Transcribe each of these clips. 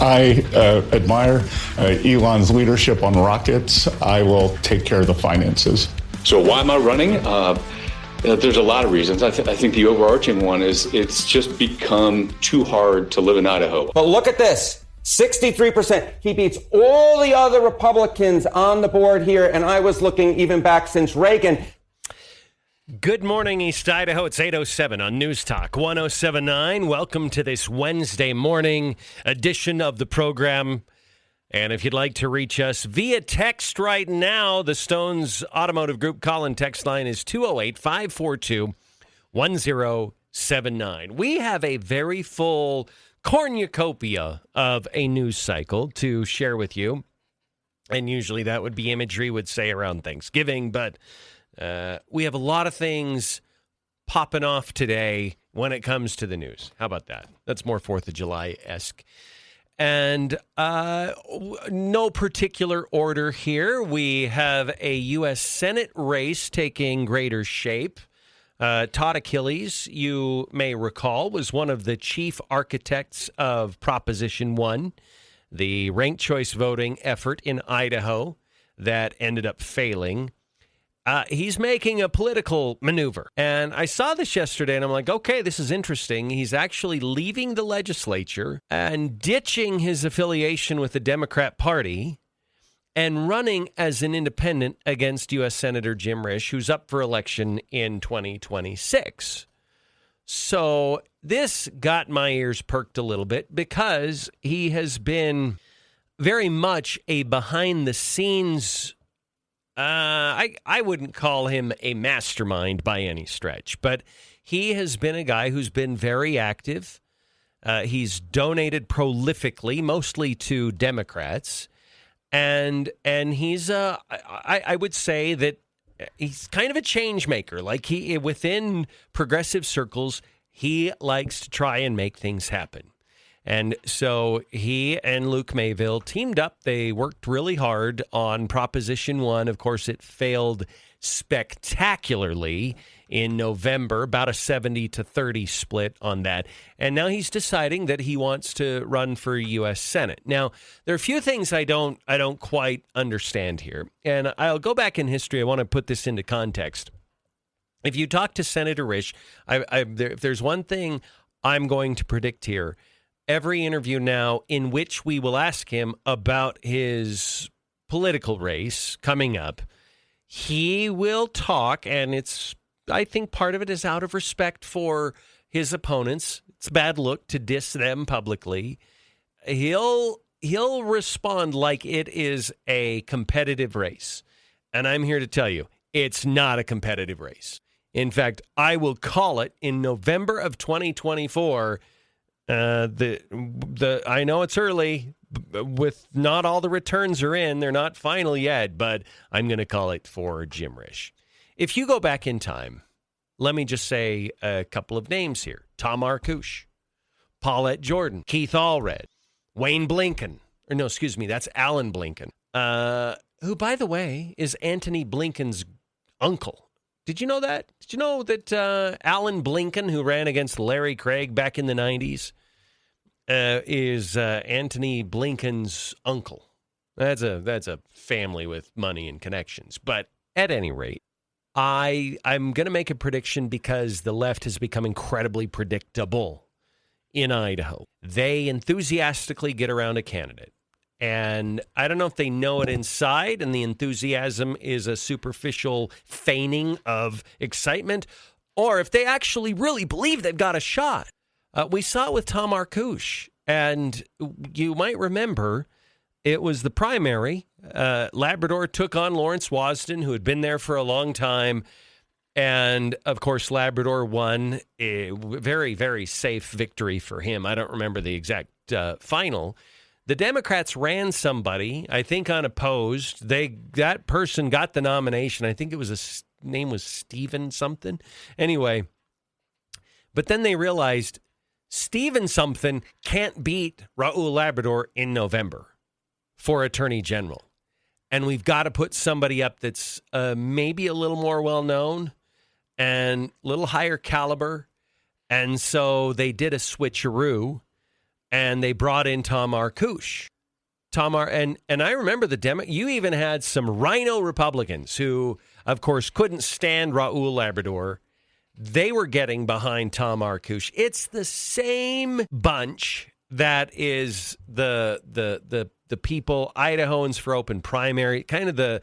I admire Elon's leadership on rockets. I will take care of the finances. So why am I running? There's a lot of reasons. I think the overarching one is it's just become too hard to live in Idaho. But look at this. 63%. He beats all the other Republicans on the board here, and I was looking even back since Reagan. Good morning, East Idaho. It's 8:07 on News Talk 107.9. Welcome to this Wednesday morning edition of the program. And if you'd like to reach us via text right now, the Stones Automotive Group call-in text line is 208-542-1079. We have a very full cornucopia of a news cycle to share with you. And usually that would be imagery, would say, around Thanksgiving, but we have a lot of things popping off today when it comes to the news. How about that? That's more 4th of July-esque. And no particular order here. We have a U.S. Senate race taking greater shape. Todd Achillies, you may recall, was one of the chief architects of Proposition 1, the ranked choice voting effort in Idaho that ended up failing. He's making a political maneuver. And I saw this yesterday, and I'm like, okay, this is interesting. He's actually leaving the legislature and ditching his affiliation with the Democrat Party and running as an independent against U.S. Senator Jim Risch, who's up for election in 2026. So this got my ears perked a little bit because he has been very much a behind-the-scenes I wouldn't call him a mastermind by any stretch, but he has been a guy who's been very active. He's donated prolifically, mostly to Democrats, and he's I would say that he's kind of a change maker. Like he within progressive circles, he likes to try and make things happen. And so he and Luke Mayville teamed up. They worked really hard on Proposition 1. Of course, it failed spectacularly in November, about a 70-30 split on that. And now he's deciding that he wants to run for U.S. Senate. Now, there are a few things I don't quite understand here. And I'll go back in history. I want to put this into context. If you talk to Senator Risch, if there's one thing I'm going to predict here, every interview now in which we will ask him about his political race coming up, he will talk, and I think part of it is out of respect for his opponents. It's a bad look to diss them publicly. He'll respond like it is a competitive race. And I'm here to tell you, it's not a competitive race. In fact, I will call it in November of 2024. I know it's early, with not all the returns are in. They're not final yet, but I'm going to call it for Jim Risch. If you go back in time, let me just say a couple of names here. Tom Arkush, Paulette Jordan, Keith Allred, Wayne Blinken. Or no, excuse me, that's Alan Blinken, who, by the way, is Antony Blinken's uncle. Did you know that? Did you know that Alan Blinken, who ran against Larry Craig back in the 90s, is Antony Blinken's uncle? That's a family with money and connections. But at any rate, I'm going to make a prediction because the left has become incredibly predictable in Idaho. They enthusiastically get around a candidate. And I don't know if they know it inside and the enthusiasm is a superficial feigning of excitement, or if they actually really believe they've got a shot. We saw it with Tom Arkush, and you might remember it was the primary. Labrador took on Lawrence Wasden, who had been there for a long time. And, of course, Labrador won a very, very safe victory for him. I don't remember the exact final. The Democrats ran somebody, I think unopposed. That person got the nomination. I think it was name was Stephen something. Anyway, but then they realized Stephen something can't beat Raul Labrador in November for Attorney General. And we've got to put somebody up that's maybe a little more well-known and a little higher caliber. And so they did a switcheroo. and they brought in Tom Arkush. And I remember you even had some rhino Republicans who, of course, couldn't stand Raul Labrador. They were getting behind Tom Arkush. It's the same bunch that is the people, Idahoans for Open Primary, kind of the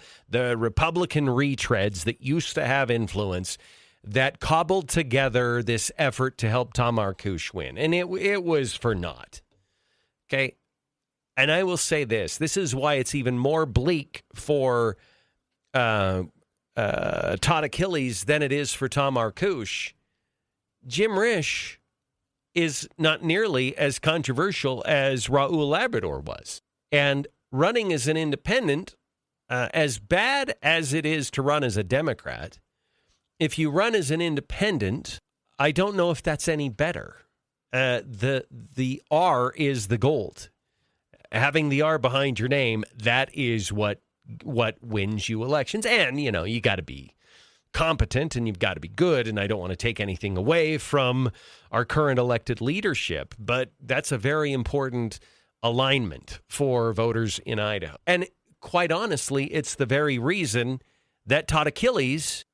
Republican retreads that used to have influence, that cobbled together this effort to help Tom Arkush win. And it was for naught. Okay? And I will say this is why it's even more bleak for Todd Achillies than it is for Tom Arkush. Jim Risch is not nearly as controversial as Raul Labrador was. And running as an independent, as bad as it is to run as a Democrat, if you run as an independent, I don't know if that's any better. The R is the gold. Having the R behind your name, that is what wins you elections. And, you got to be competent and you've got to be good. And I don't want to take anything away from our current elected leadership, but that's a very important alignment for voters in Idaho. And quite honestly, it's the very reason that Todd Achillies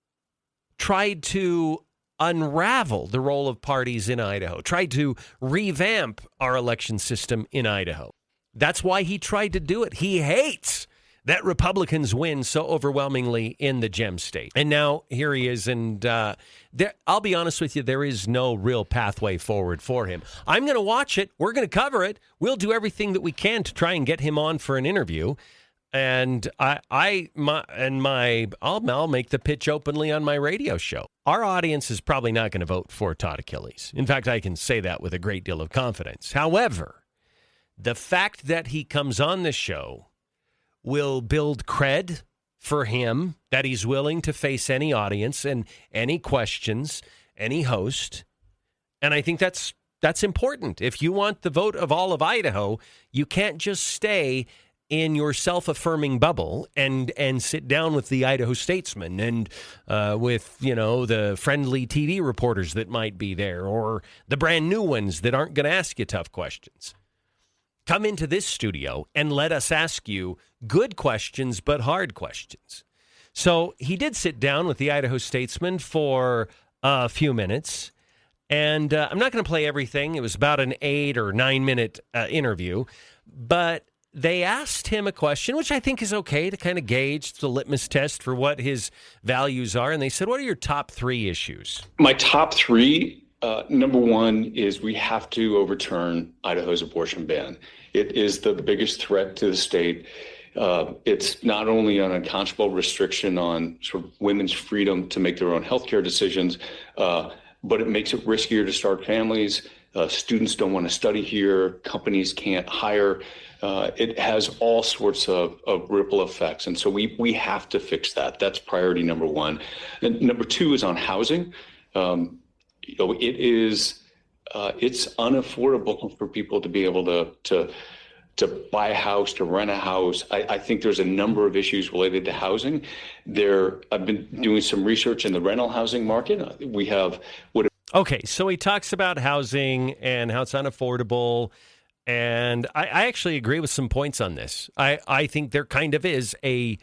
tried to unravel the role of parties in Idaho, tried to revamp our election system in Idaho. That's why he tried to do it. He hates that Republicans win so overwhelmingly in the Gem State. And now here he is, and I'll be honest with you, there is no real pathway forward for him. I'm going to watch it. We're going to cover it. We'll do everything that we can to try and get him on for an interview. And I'll make the pitch openly on my radio show. Our audience is probably not going to vote for Todd Achillies. In fact, I can say that with a great deal of confidence. However, the fact that he comes on the show will build cred for him, that he's willing to face any audience and any questions, any host. And I think that's important. If you want the vote of all of Idaho, you can't just stay in your self-affirming bubble and sit down with the Idaho Statesman and with, the friendly TV reporters that might be there or the brand new ones that aren't going to ask you tough questions. Come into this studio and let us ask you good questions, but hard questions. So he did sit down with the Idaho Statesman for a few minutes, and I'm not going to play everything. It was about an 8 or 9 minute interview, but they asked him a question, which I think is okay to kind of gauge the litmus test for what his values are. And they said, what are your top 3 issues? My top 3, number 1 is we have to overturn Idaho's abortion ban. It is the biggest threat to the state. It's not only an unconscionable restriction on sort of women's freedom to make their own healthcare decisions, but it makes it riskier to start families. Students don't want to study here. Companies can't hire. It has all sorts of ripple effects. And so we have to fix that. That's priority number 1. And number 2 is on housing. It's unaffordable for people to be able to buy a house, to rent a house. I think there's a number of issues related to housing. I've been doing some research in the rental housing market. We have Okay, so he talks about housing and how it's unaffordable. And I actually agree with some points on this. I think there kind of is a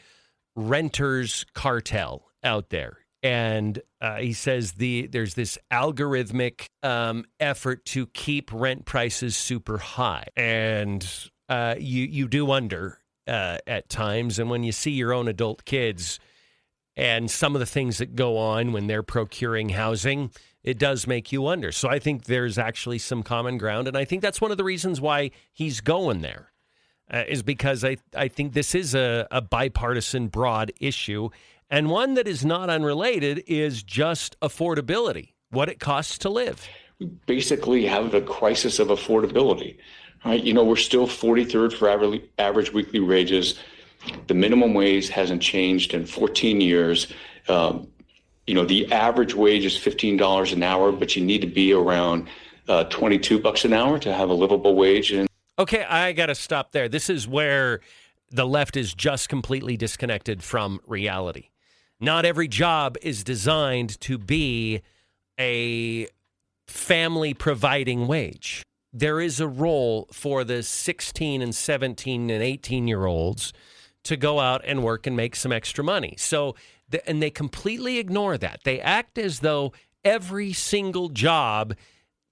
renters cartel out there. And he says there's this algorithmic effort to keep rent prices super high. And you do wonder at times. And when you see your own adult kids and some of the things that go on when they're procuring housing, it does make you wonder. So I think there's actually some common ground. And I think that's one of the reasons why he's going there, is because I think this is a bipartisan, broad issue. And one that is not unrelated is just affordability, what it costs to live. We basically have a crisis of affordability, right? We're still 43rd for average weekly wages. The minimum wage hasn't changed in 14 years. The average wage is $15 an hour, but you need to be around $22 an hour to have a livable wage. Okay, I got to stop there. This is where the left is just completely disconnected from reality. Not every job is designed to be a family-providing wage. there is a role for the 16 and 17 and 18-year-olds to go out and work and make some extra money. So, and they completely ignore that. They act as though every single job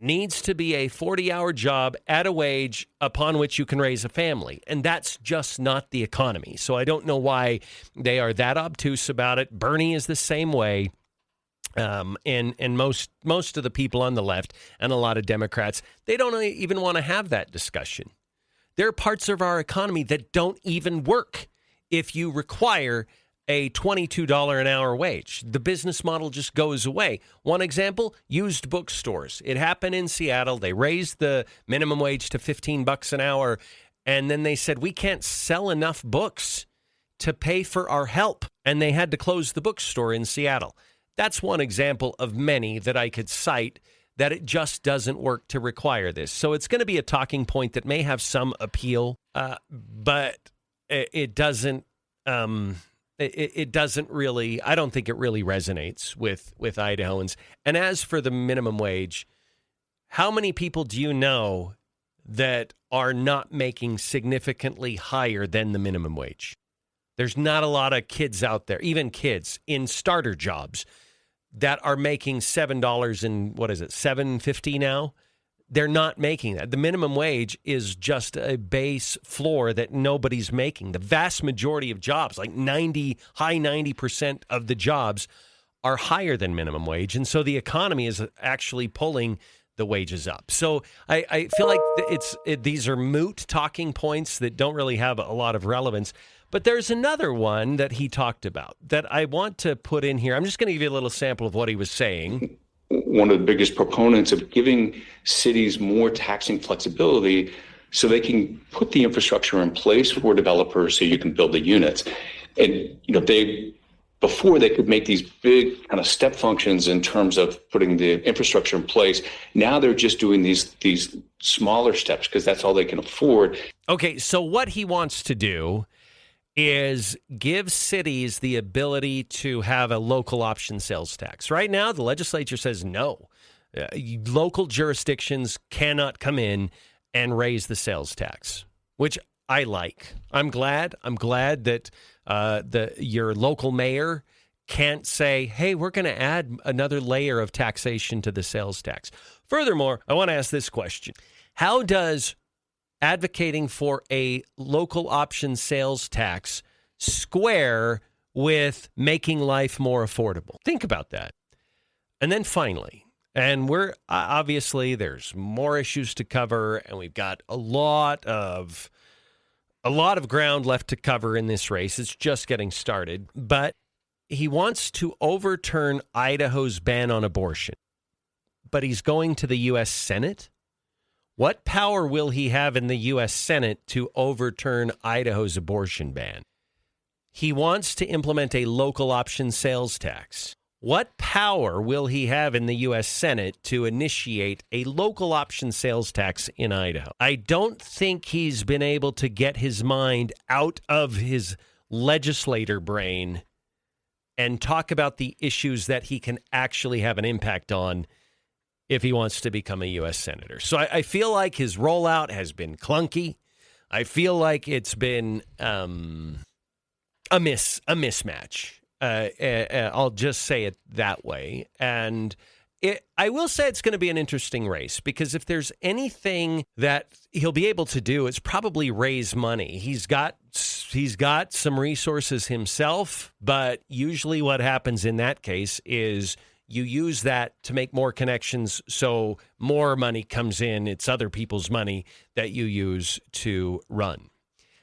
needs to be a 40-hour job at a wage upon which you can raise a family. And that's just not the economy. So I don't know why they are that obtuse about it. Bernie is the same way. And most of the people on the left and a lot of Democrats, they don't even want to have that discussion. There are parts of our economy that don't even work if you require a $22 an hour wage. The business model just goes away. One example, used bookstores. It happened in Seattle. They raised the minimum wage to $15 an hour, and then they said, we can't sell enough books to pay for our help, and they had to close the bookstore in Seattle. That's one example of many that I could cite that it just doesn't work to require this. So it's going to be a talking point that may have some appeal, but it doesn't. It doesn't really. I don't think it really resonates with Idahoans. And as for the minimum wage, how many people do you know that are not making significantly higher than the minimum wage? There's not a lot of kids out there, even kids in starter jobs, that are making $7 and $7.50 now. They're not making that. The minimum wage is just a base floor that nobody's making. The vast majority of jobs, like high 90% of the jobs, are higher than minimum wage. And so the economy is actually pulling the wages up. So I feel like these are moot talking points that don't really have a lot of relevance. But there's another one that he talked about that I want to put in here. I'm just going to give you a little sample of what he was saying. One of the biggest proponents of giving cities more taxing flexibility so they can put the infrastructure in place for developers so you can build the units. And, before they could make these big kind of step functions in terms of putting the infrastructure in place. Now they're just doing these smaller steps because that's all they can afford. Okay, so what he wants to do is give cities the ability to have a local option sales tax. Right now, the legislature says no. Local jurisdictions cannot come in and raise the sales tax, which I like. I'm glad that your local mayor can't say, hey, we're going to add another layer of taxation to the sales tax. Furthermore, I want to ask this question. How does advocating for a local option sales tax square with making life more affordable? Think about that. And then finally, and we're obviously there's more issues to cover, and we've got a lot of ground left to cover in this race. It's just getting started, but he wants to overturn Idaho's ban on abortion, but he's going to the U.S. Senate. What power will he have in the U.S. Senate to overturn Idaho's abortion ban? He wants to implement a local option sales tax. What power will he have in the U.S. Senate to initiate a local option sales tax in Idaho? I don't think he's been able to get his mind out of his legislator brain and talk about the issues that he can actually have an impact on if he wants to become a U.S. Senator. So I feel like his rollout has been clunky. I feel like it's been a mismatch. I'll just say it that way. And I will say it's going to be an interesting race because if there's anything that he'll be able to do, it's probably raise money. He's got some resources himself, but usually what happens in that case is you use that to make more connections so more money comes in. It's other people's money that you use to run.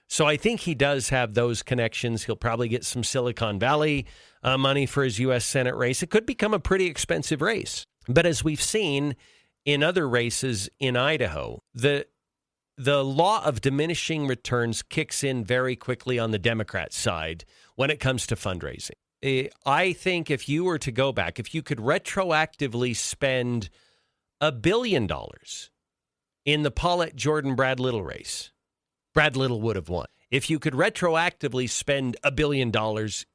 So I think he does have those connections. He'll probably get some Silicon Valley money for his U.S. Senate race. It could become a pretty expensive race. But as we've seen in other races in Idaho, the law of diminishing returns kicks in very quickly on the Democrat side when it comes to fundraising. I think if you were to go back, if you could retroactively spend $1 billion in the Paulette Jordan-Brad Little race, Brad Little would have won. If you could retroactively spend $1 billion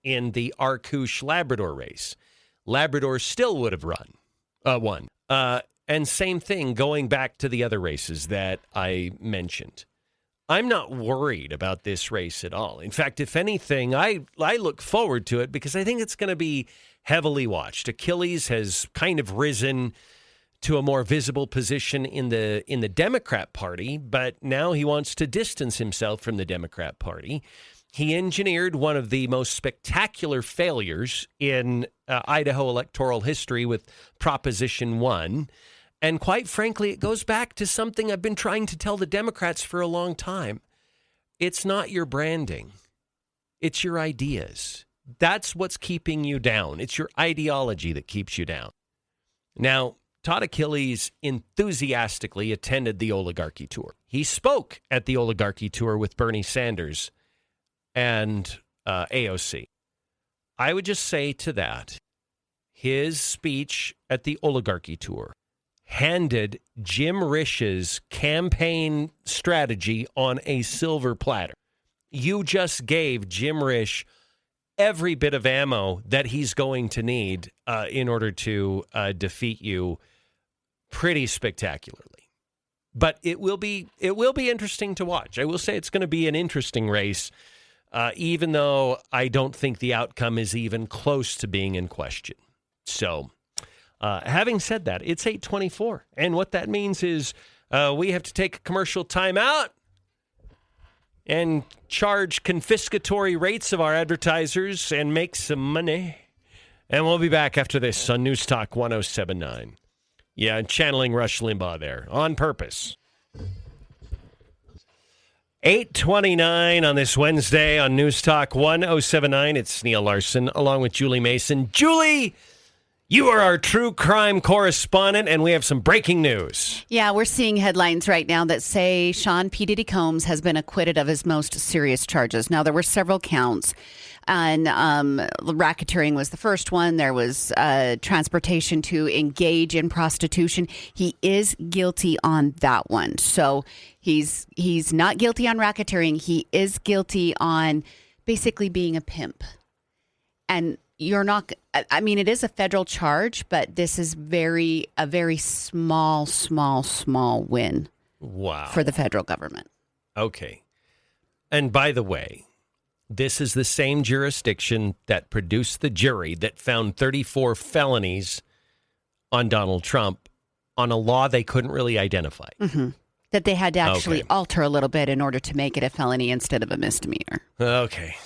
in the Arcouche Labrador race, Labrador still would have won. And same thing going back to the other races that I mentioned. I'm not worried about this race at all. In fact, if anything, I look forward to it because I think it's going to be heavily watched. Achillies has kind of risen to a more visible position in the Democrat Party, but now he wants to distance himself from the Democrat Party. He engineered one of the most spectacular failures in Idaho electoral history with Proposition 1. And quite frankly, it goes back to something I've been trying to tell the Democrats for a long time. It's not your branding. It's your ideas. That's what's keeping you down. It's your ideology that keeps you down. Now, Todd Achillies enthusiastically attended the Oligarchy Tour. He spoke at the Oligarchy Tour with Bernie Sanders and AOC. I would just say to that, his speech at the Oligarchy Tour handed Jim Risch's campaign strategy on a silver platter. You just gave Jim Risch every bit of ammo that he's going to need in order to defeat you pretty spectacularly. But it will be interesting to watch. I will say it's going to be an interesting race, even though I don't think the outcome is even close to being in question. So, having said that, it's 8:24, and what that means is we have to take a commercial timeout and charge confiscatory rates of our advertisers and make some money. And we'll be back after this on News Talk 107.9. Yeah, channeling Rush Limbaugh there on purpose. 8:29 on this Wednesday on News Talk 107.9. It's Neil Larson along with Julie Mason. Julie, you are our true crime correspondent, and we have some breaking news. Yeah, we're seeing headlines right now that say Sean P. Diddy Combs has been acquitted of his most serious charges. Now, there were several counts, and racketeering was the first one. There was transportation to engage in prostitution. He is guilty on that one. So he's not guilty on racketeering. He is guilty on basically being a pimp. And you're not, I mean, it is a federal charge, but this is a very small win. Wow. For the federal government. Okay. And by the way, this is the same jurisdiction that produced the jury that found 34 felonies on Donald Trump on a law they couldn't really identify. Mm-hmm. That they had to actually alter a little bit in order to make it a felony instead of a misdemeanor. Okay.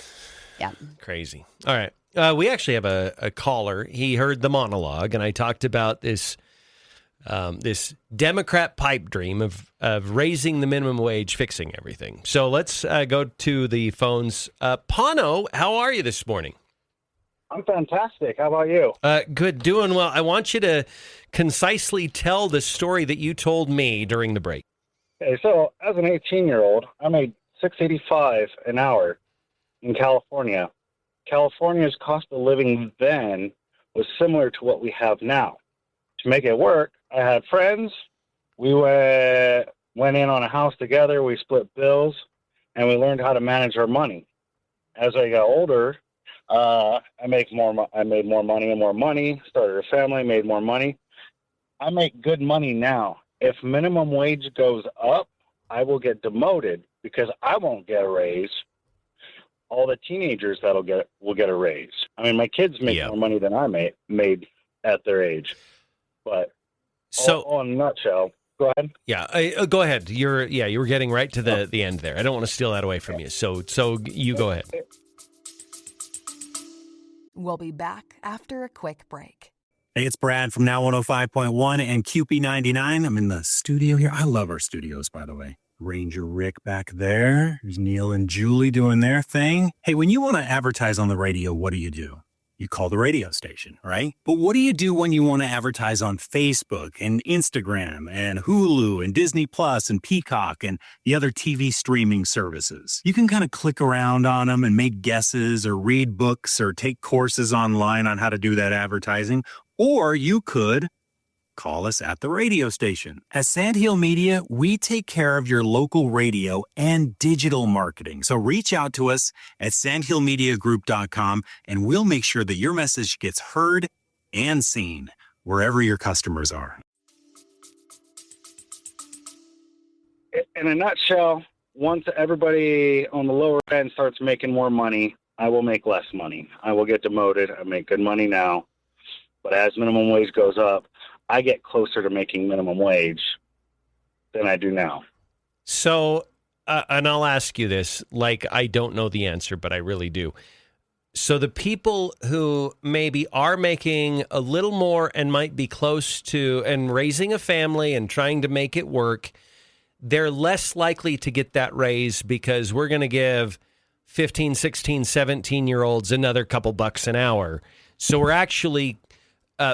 Yeah. Crazy. All right. We actually have a caller. He heard the monologue, and I talked about this this Democrat pipe dream of raising the minimum wage, fixing everything. So let's go to the phones. Pano, how are you this morning? I'm fantastic. How about you? Good, doing well. I want you to concisely tell the story that you told me during the break. Okay, so as an 18-year-old, I made $6.85 an hour in California. California's cost of living then was similar to what we have now. To make it work, I had friends. We went in on a house together. We split bills, and we learned how to manage our money. As I got older, I made more money and more money. Started a family, made more money. I make good money now. If minimum wage goes up, I will get demoted because I won't get a raise. All the teenagers will get a raise. I mean, my kids make more money than I made at their age. But all in a nutshell, go ahead. Yeah, go ahead. You were getting right to the end there. I don't want to steal that away from you. So you go ahead. We'll be back after a quick break. Hey, it's Brad from Now 105.1 and QP99. I'm in the studio here. I love our studios, by the way. Ranger Rick back there. There's Neil and Julie doing their thing. Hey, when you want to advertise on the radio, what do? You call the radio station, right? But what do you do when you want to advertise on Facebook and Instagram and Hulu and Disney Plus and Peacock and the other TV streaming services? You can kind of click around on them and make guesses or read books or take courses online on how to do that advertising. Or you could call us at the radio station. At Sandhill Media, we take care of your local radio and digital marketing. So reach out to us at sandhillmediagroup.com and we'll make sure that your message gets heard and seen wherever your customers are. in a nutshell, once everybody on the lower end starts making more money, I will make less money. I will get demoted. I make good money now. But as minimum wage goes up, I get closer to making minimum wage than I do now. So, and I'll ask you this, like I don't know the answer, but I really do. So the people who maybe are making a little more and might be close to and raising a family and trying to make it work, they're less likely to get that raise because we're going to give 15, 16, 17-year-olds another couple bucks an hour. So we're actually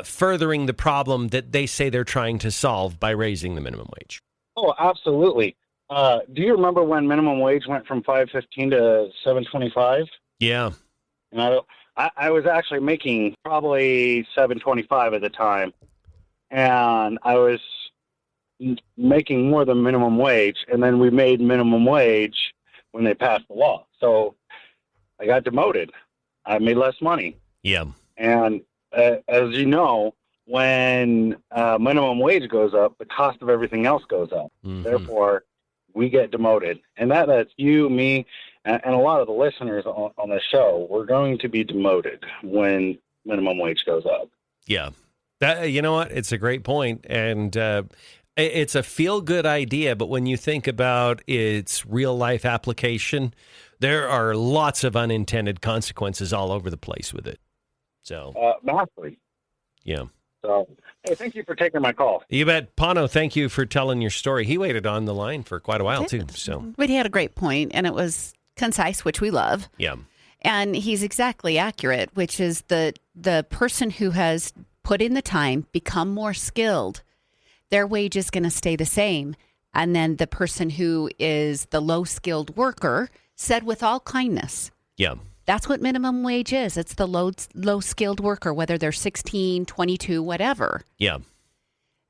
furthering the problem that they say they're trying to solve by raising the minimum wage. Oh, absolutely. Do you remember when minimum wage went from $5.15 to $7.25? Yeah. And I was actually making probably $7.25 at the time, and I was making more than minimum wage. And then we made minimum wage when they passed the law. So I got demoted. I made less money. Yeah. And as you know, when minimum wage goes up, the cost of everything else goes up. Mm-hmm. Therefore, we get demoted. And that's you, me, and a lot of the listeners on the show. We're going to be demoted when minimum wage goes up. Yeah. That, you know what? It's a great point. And it's a feel-good idea, but when you think about its real-life application, there are lots of unintended consequences all over the place with it. So, massively. Yeah. So, hey, thank you for taking my call. You bet. Pano, thank you for telling your story. He waited on the line for quite a while, too. But he had a great point, and it was concise, which we love. Yeah. And he's exactly accurate, which is the person who has put in the time, become more skilled, their wage is going to stay the same. And then the person who is the low-skilled worker, said with all kindness. Yeah. That's what minimum wage is. It's the low-skilled worker, whether they're 16, 22, whatever. Yeah.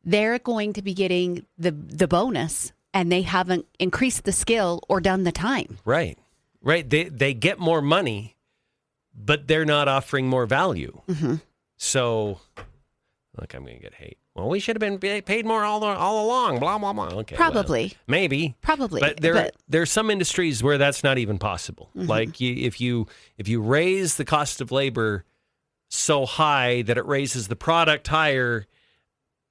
They're going to be getting the bonus, and they haven't increased the skill or done the time. Right. Right. They get more money, but they're not offering more value. Mm-hmm. So, look, I'm going to get hate. Well, we should have been paid more all along, blah, blah, blah. Okay. Probably. Well, maybe. Probably. But there are some industries where that's not even possible. Mm-hmm. Like if you raise the cost of labor so high that it raises the product higher,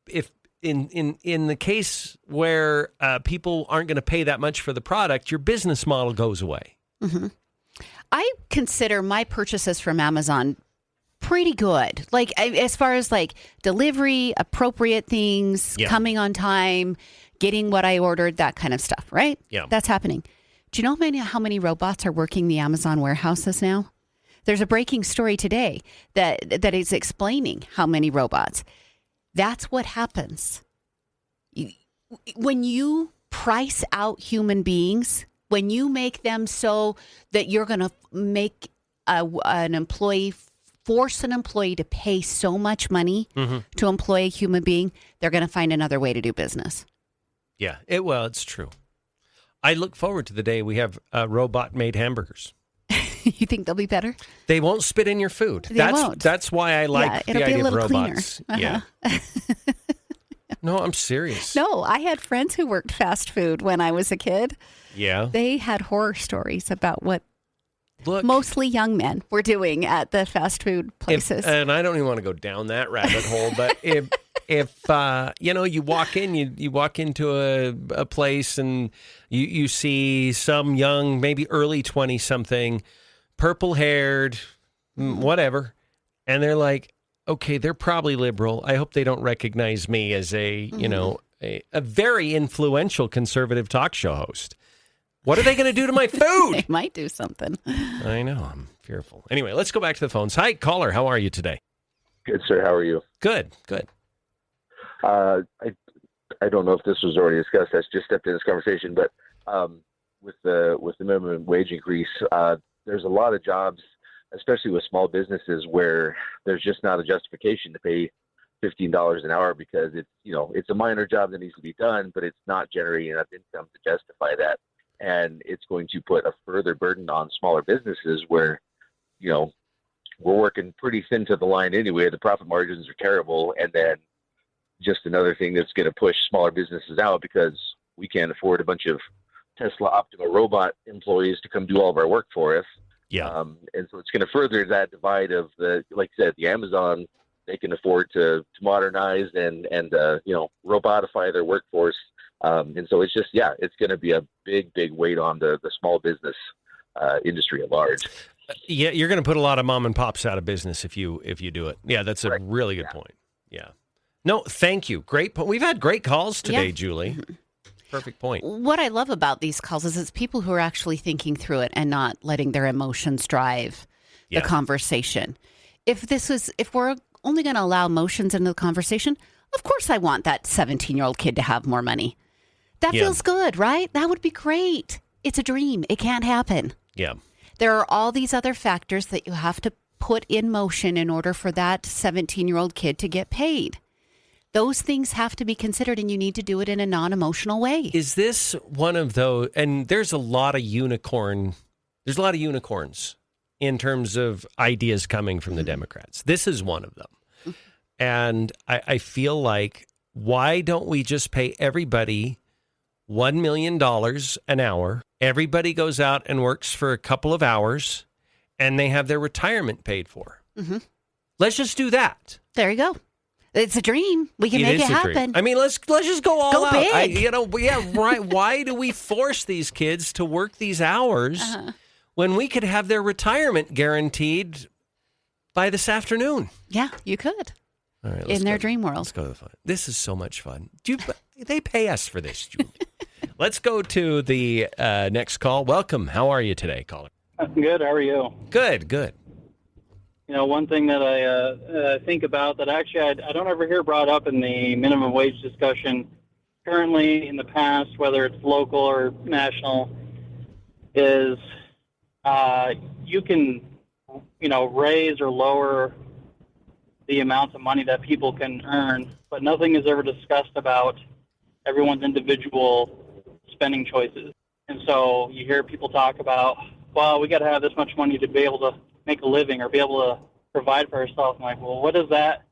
if in the case where people aren't going to pay that much for the product, your business model goes away. Mm-hmm. I consider my purchases from Amazon pretty good. Like as far as like delivery, appropriate things, coming on time, getting what I ordered, that kind of stuff, right? Yeah. That's happening. Do you know how many robots are working the Amazon warehouses now? There's a breaking story today that is explaining how many robots. That's what happens. When you price out human beings, when you make them so that you're going to make an employee, force an employee to pay so much money to employ a human being, they're going to find another way to do business. Yeah, it's true. I look forward to the day we have robot-made hamburgers. You think they'll be better? They won't spit in your food. They won't. That's why I like the idea of robots. Cleaner. Yeah. No, I'm serious. No, I had friends who worked fast food when I was a kid. Yeah. They had horror stories about what mostly young men were doing at the fast food places. And I don't even want to go down that rabbit hole, but if you walk in, you walk into a place and you see some young, maybe early 20-something, purple-haired, whatever, and they're like, okay, they're probably liberal. I hope they don't recognize me as a very influential conservative talk show host. What are they going to do to my food? They might do something. I know. I'm fearful. Anyway, let's go back to the phones. Hi, caller. How are you today? Good, sir. How are you? Good. I don't know if this was already discussed. I just stepped in this conversation, but with the minimum wage increase, there's a lot of jobs, especially with small businesses, where there's just not a justification to pay $15 an hour because it's a minor job that needs to be done, but it's not generating enough income to justify that. And it's going to put a further burden on smaller businesses where, we're working pretty thin to the line anyway. The profit margins are terrible. And then just another thing that's going to push smaller businesses out because we can't afford a bunch of Tesla Optima robot employees to come do all of our work for us. Yeah. And so it's going to further that divide of like I said, the Amazon, they can afford to modernize and robotify their workforce. And so it's just, it's going to be a big weight on the small business industry at large. Yeah, you're going to put a lot of mom and pops out of business if you do it. Yeah, that's a really good point. Yeah. No, thank you. Great point. We've had great calls today, Julie. Mm-hmm. Perfect point. What I love about these calls is it's people who are actually thinking through it and not letting their emotions drive the conversation. If we're only going to allow emotions into the conversation, of course I want that 17-year-old kid to have more money. That feels good, right? That would be great. It's a dream. It can't happen. Yeah. There are all these other factors that you have to put in motion in order for that 17-year-old kid to get paid. Those things have to be considered, and you need to do it in a non-emotional way. Is this one of those? And there's a lot of unicorns in terms of ideas coming from the Democrats. This is one of them. And I feel like, why don't we just pay everybody $1 million an hour? Everybody goes out and works for a couple of hours, and they have their retirement paid for. Mm-hmm. Let's just do that. There you go. It's a dream. We can make it happen. I mean, let's just go all out. Big. Right. Why do we force these kids to work these hours when we could have their retirement guaranteed by this afternoon? Yeah, you could. All right, in their dream world. Let's go to the fun. This is so much fun. They pay us for this, Julie. Let's go to the next call. Welcome. How are you today, caller? Good. How are you? Good. You know, one thing that I think about that actually I don't ever hear brought up in the minimum wage discussion currently, in the past, whether it's local or national, is you can, raise or lower the amount of money that people can earn, but nothing is ever discussed about everyone's individual spending choices. And so you hear people talk about, well, we got to have this much money to be able to make a living or be able to provide for ourselves. I'm like, well, what does that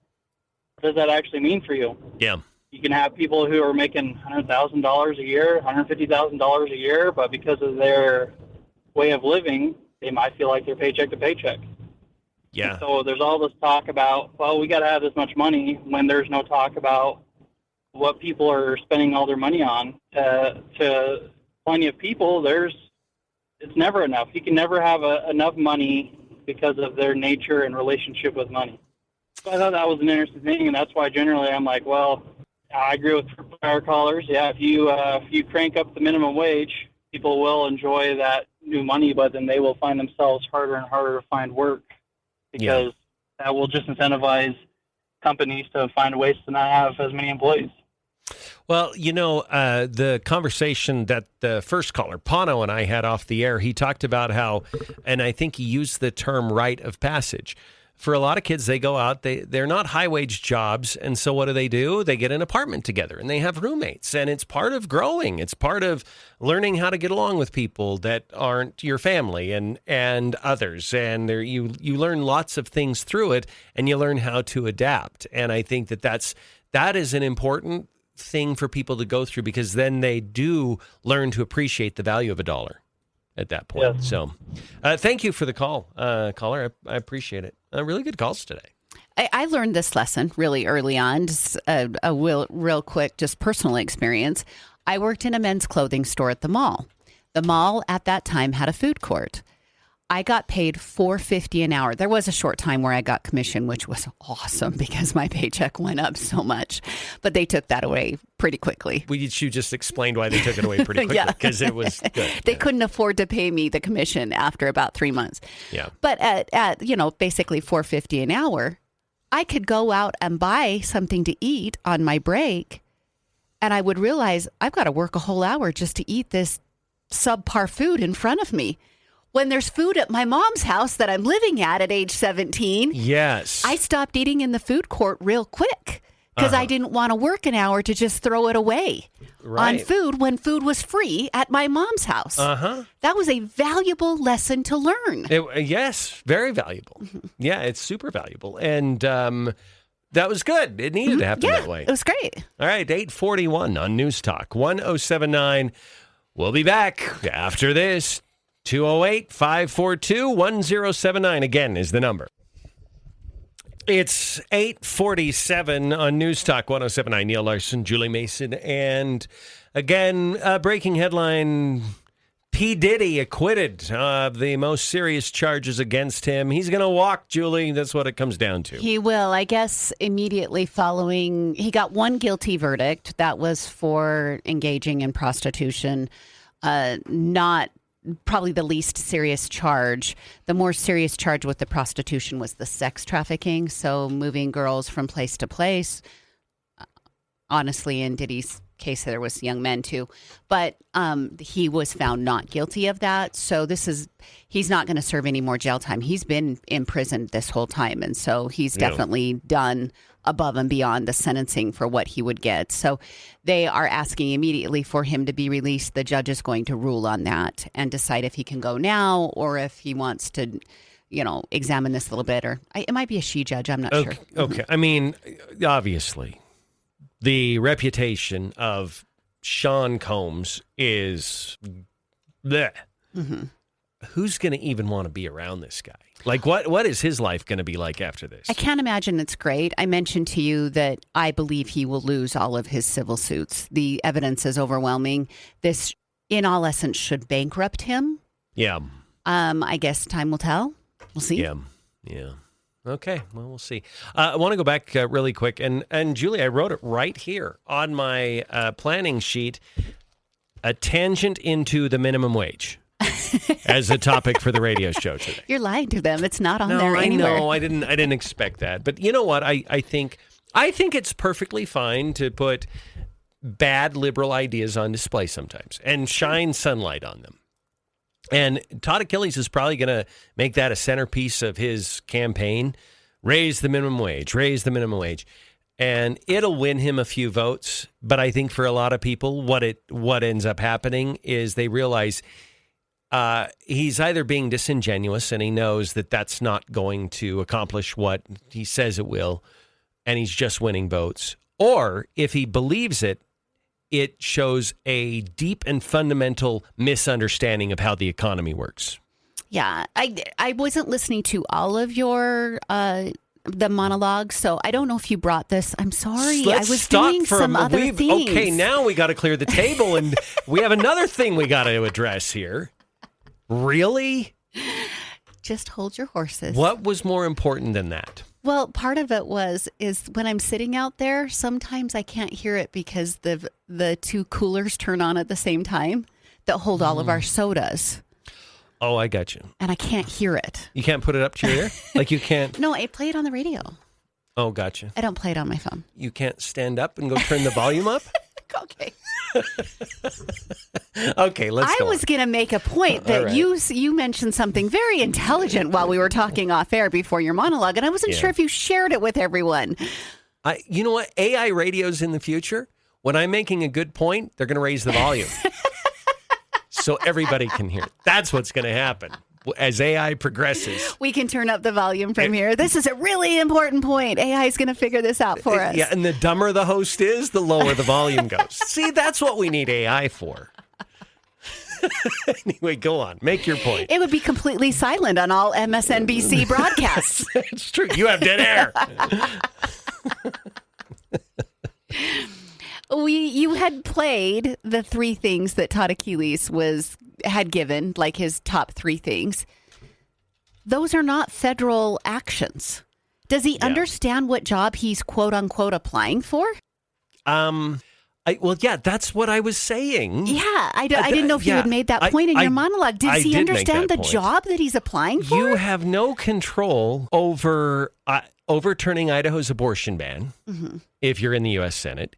actually mean for you? Yeah. You can have people who are making $100,000 a year, $150,000 a year, but because of their way of living, they might feel like they're paycheck to paycheck. Yeah. And so there's all this talk about, well, we got to have this much money, when there's no talk about what people are spending all their money on. To plenty of people, it's never enough. You can never have enough money because of their nature and relationship with money. So I thought that was an interesting thing, and that's why generally I'm like, well, I agree with prior callers. Yeah, if you crank up the minimum wage, people will enjoy that new money, but then they will find themselves harder and harder to find work, because that will just incentivize companies to find ways to not have as many employees. Well, the conversation that the first caller, Pano, and I had off the air, he talked about how, and I think he used the term rite of passage. For a lot of kids, they go out, they're not high-wage jobs, and so what do? They get an apartment together, and they have roommates, and it's part of growing. It's part of learning how to get along with people that aren't your family and others, and you learn lots of things through it, and you learn how to adapt. And I think that is an important thing for people to go through, because then they do learn to appreciate the value of a dollar at that point. Yes. So thank you for the call, caller. I appreciate it. Really good calls today. I learned this lesson really early on. Just a real quick, just personal experience. I worked in a men's clothing store at the mall. The mall at that time had a food court. I got paid $4.50 an hour. There was a short time where I got commission, which was awesome because my paycheck went up so much. But they took that away pretty quickly. You just explained why they took it away pretty quickly, because it was good. They couldn't afford to pay me the commission after about 3 months. Yeah. But at basically $4.50 an hour, I could go out and buy something to eat on my break, and I would realize I've got to work a whole hour just to eat this subpar food in front of me. When there's food at my mom's house that I'm living at age 17, yes, I stopped eating in the food court real quick because I didn't want to work an hour to just throw it away on food when food was free at my mom's house. That was a valuable lesson to learn. Yes, very valuable. Yeah, it's super valuable. And That was good. It needed to happen that way. It was great. All right, 8:41 on News Talk 1079. We'll be back after this. 208-542-1079 again is the number. It's 8:47 on News Talk 1079. Neil Larson, Julie Mason, and again, breaking headline: P. Diddy acquitted of the most serious charges against him. He's going to walk, Julie. That's what it comes down to. He will, I guess, immediately following. He got one guilty verdict. That was for engaging in prostitution. Not probably the least serious charge. The more serious charge with the prostitution was the sex trafficking. So moving girls from place to place. Honestly, in Diddy's case, there was young men too, but he was found not guilty of that. So he's not going to serve any more jail time. He's been imprisoned this whole time, and so he's definitely done above and beyond the sentencing for what he would get. So they are asking immediately for him to be released. The judge is going to rule on that and decide if he can go now or if he wants to, examine this a little bit. Or it might be a she judge. I'm not sure. Okay. I mean, obviously, the reputation of Sean Combs is bleh. Mm-hmm. Who's going to even want to be around this guy? Like, what is his life going to be like after this? I can't imagine it's great. I mentioned to you that I believe he will lose all of his civil suits. The evidence is overwhelming. This, in all essence, should bankrupt him. Yeah. I guess time will tell. We'll see. Yeah. Okay, well, we'll see. I want to go back really quick. And Julie, I wrote it right here on my planning sheet, a tangent into the minimum wage as a topic for the radio show today. You're lying to them. It's not on there anywhere. No, I didn't expect that. But you know what? I think it's perfectly fine to put bad liberal ideas on display sometimes and shine sunlight on them. And Todd Achillies is probably going to make that a centerpiece of his campaign. Raise the minimum wage. And it'll win him a few votes. But I think for a lot of people, what ends up happening is they realize he's either being disingenuous and he knows that that's not going to accomplish what he says it will, and he's just winning votes. Or if he believes it, it shows a deep and fundamental misunderstanding of how the economy works. Yeah, I wasn't listening to all of your the monologue, so I don't know if you brought this. I'm sorry. I was doing some other things. Okay, now we got to clear the table, and we have another thing we got to address here. Really? Just hold your horses. What was more important than that? Well, part of it is when I'm sitting out there, sometimes I can't hear it because the two coolers turn on at the same time that hold all of our sodas. Oh, I got you. And I can't hear it. You can't put it up to your ear? Like you can't? No, I play it on the radio. Oh, gotcha. I don't play it on my phone. You can't stand up and go turn the volume up? Okay. Okay, let's go I was going to make a point that you mentioned something very intelligent while we were talking off air before your monologue, and I wasn't sure if you shared it with everyone. You know what? AI radios in the future, when I'm making a good point, they're going to raise the volume so everybody can hear it. That's what's going to happen as AI progresses. We can turn up the volume from here. This is a really important point. AI is going to figure this out for us. Yeah, and the dumber the host is, the lower the volume goes. See, that's what we need AI for. Anyway, go on. Make your point. It would be completely silent on all MSNBC broadcasts. It's true. You have dead air. You had played the three things that Todd Achillies had given, like his top three things. Those are not federal actions. Does he understand what job he's quote unquote applying for? Well, yeah, that's what I was saying. Yeah, I didn't know if you had made that point in your monologue. Does he understand the job that he's applying for? You have no control over overturning Idaho's abortion ban if you're in the U.S. Senate.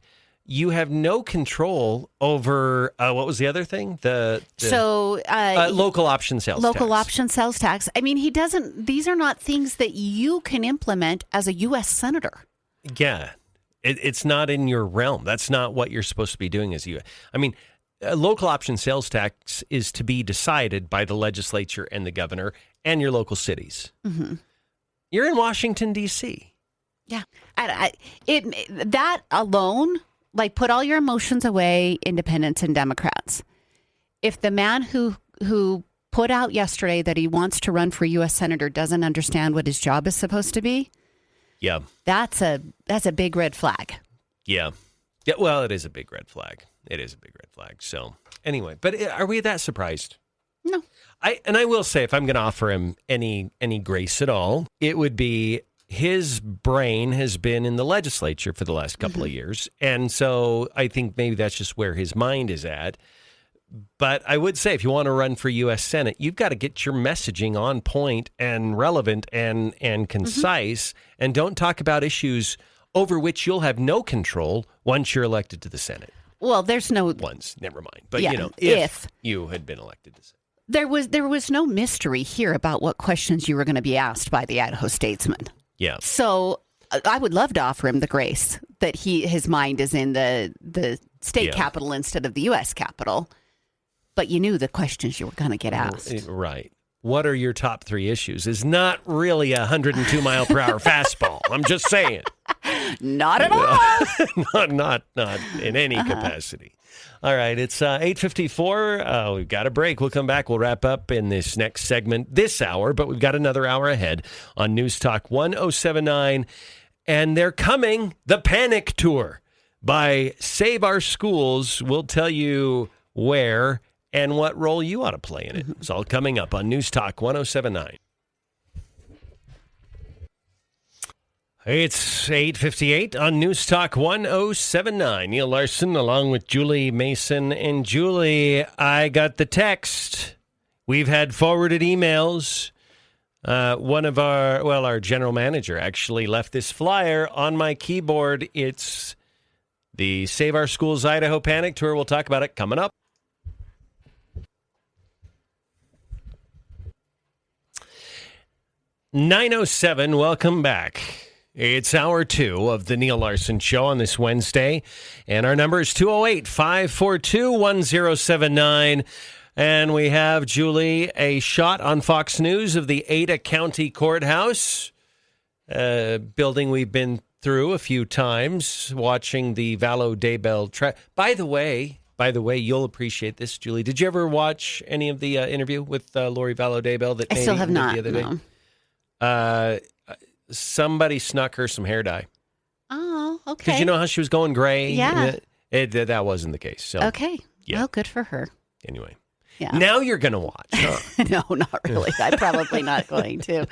You have no control over, what was the other thing? Local option sales tax. Local option sales tax. I mean, these are not things that you can implement as a U.S. senator. Yeah. It's not in your realm. That's not what you're supposed to be doing as you. I mean, a local option sales tax is to be decided by the legislature and the governor and your local cities. Mm-hmm. You're in Washington, D.C. Yeah. That alone, like, put all your emotions away, independents and Democrats. If the man who put out yesterday that he wants to run for U.S. Senator doesn't understand what his job is supposed to be, Yeah. that's a big red flag. Yeah. Yeah. Well, it is a big red flag. It is a big red flag. So anyway, but are we that surprised? No. I will say, if I'm going to offer him any grace at all, it would be his brain has been in the legislature for the last couple of years. And so I think maybe that's just where his mind is at. But I would say, if you want to run for U.S. Senate, you've got to get your messaging on point and relevant and concise, and don't talk about issues over which you'll have no control once you're elected to the Senate. Well, there's no... Once, never mind. But, Yeah, if you had been elected to Senate. There was no mystery here about what questions you were going to be asked by the Idaho statesman. Yeah. So I would love to offer him the grace that his mind is in the state capital instead of the U.S. capital. But you knew the questions you were going to get asked. Right. What are your top 3 issues? Is not really a 102 mile per hour fastball. I'm just saying. Not at all. not in any capacity. All right. It's 8:54. We've got a break. We'll come back. We'll wrap up in this next segment this hour, but we've got another hour ahead on News Talk 1079. And they're coming. The Panic Tour by Save Our Schools. We'll tell you where and what role you ought to play in it. It's all coming up on News Talk 1079. It's 8:58 on News Talk 1079. Neil Larson along with Julie Mason. And Julie, I got the text. We've had forwarded emails. One of our general manager actually left this flyer on my keyboard. It's the Save Our Schools Idaho Panic Tour. We'll talk about it coming up. (9:07), welcome back. It's hour 2 of the Neil Larson Show on this Wednesday, and our number is 208-542-1079. And we have, Julie, a shot on Fox News of the Ada County Courthouse, building we've been through a few times, watching the Valo Daybell track. By the way, you'll appreciate this, Julie. Did you ever watch any of the interview with Lori Valo Daybell that I still have not. the other day? No. Somebody snuck her some hair dye. Oh, okay. Because you know how she was going gray? Yeah. That wasn't the case. So, okay. Yeah. Well, good for her. Anyway. Yeah. Now you're going to watch. Huh? No, not really. I'm probably not going to.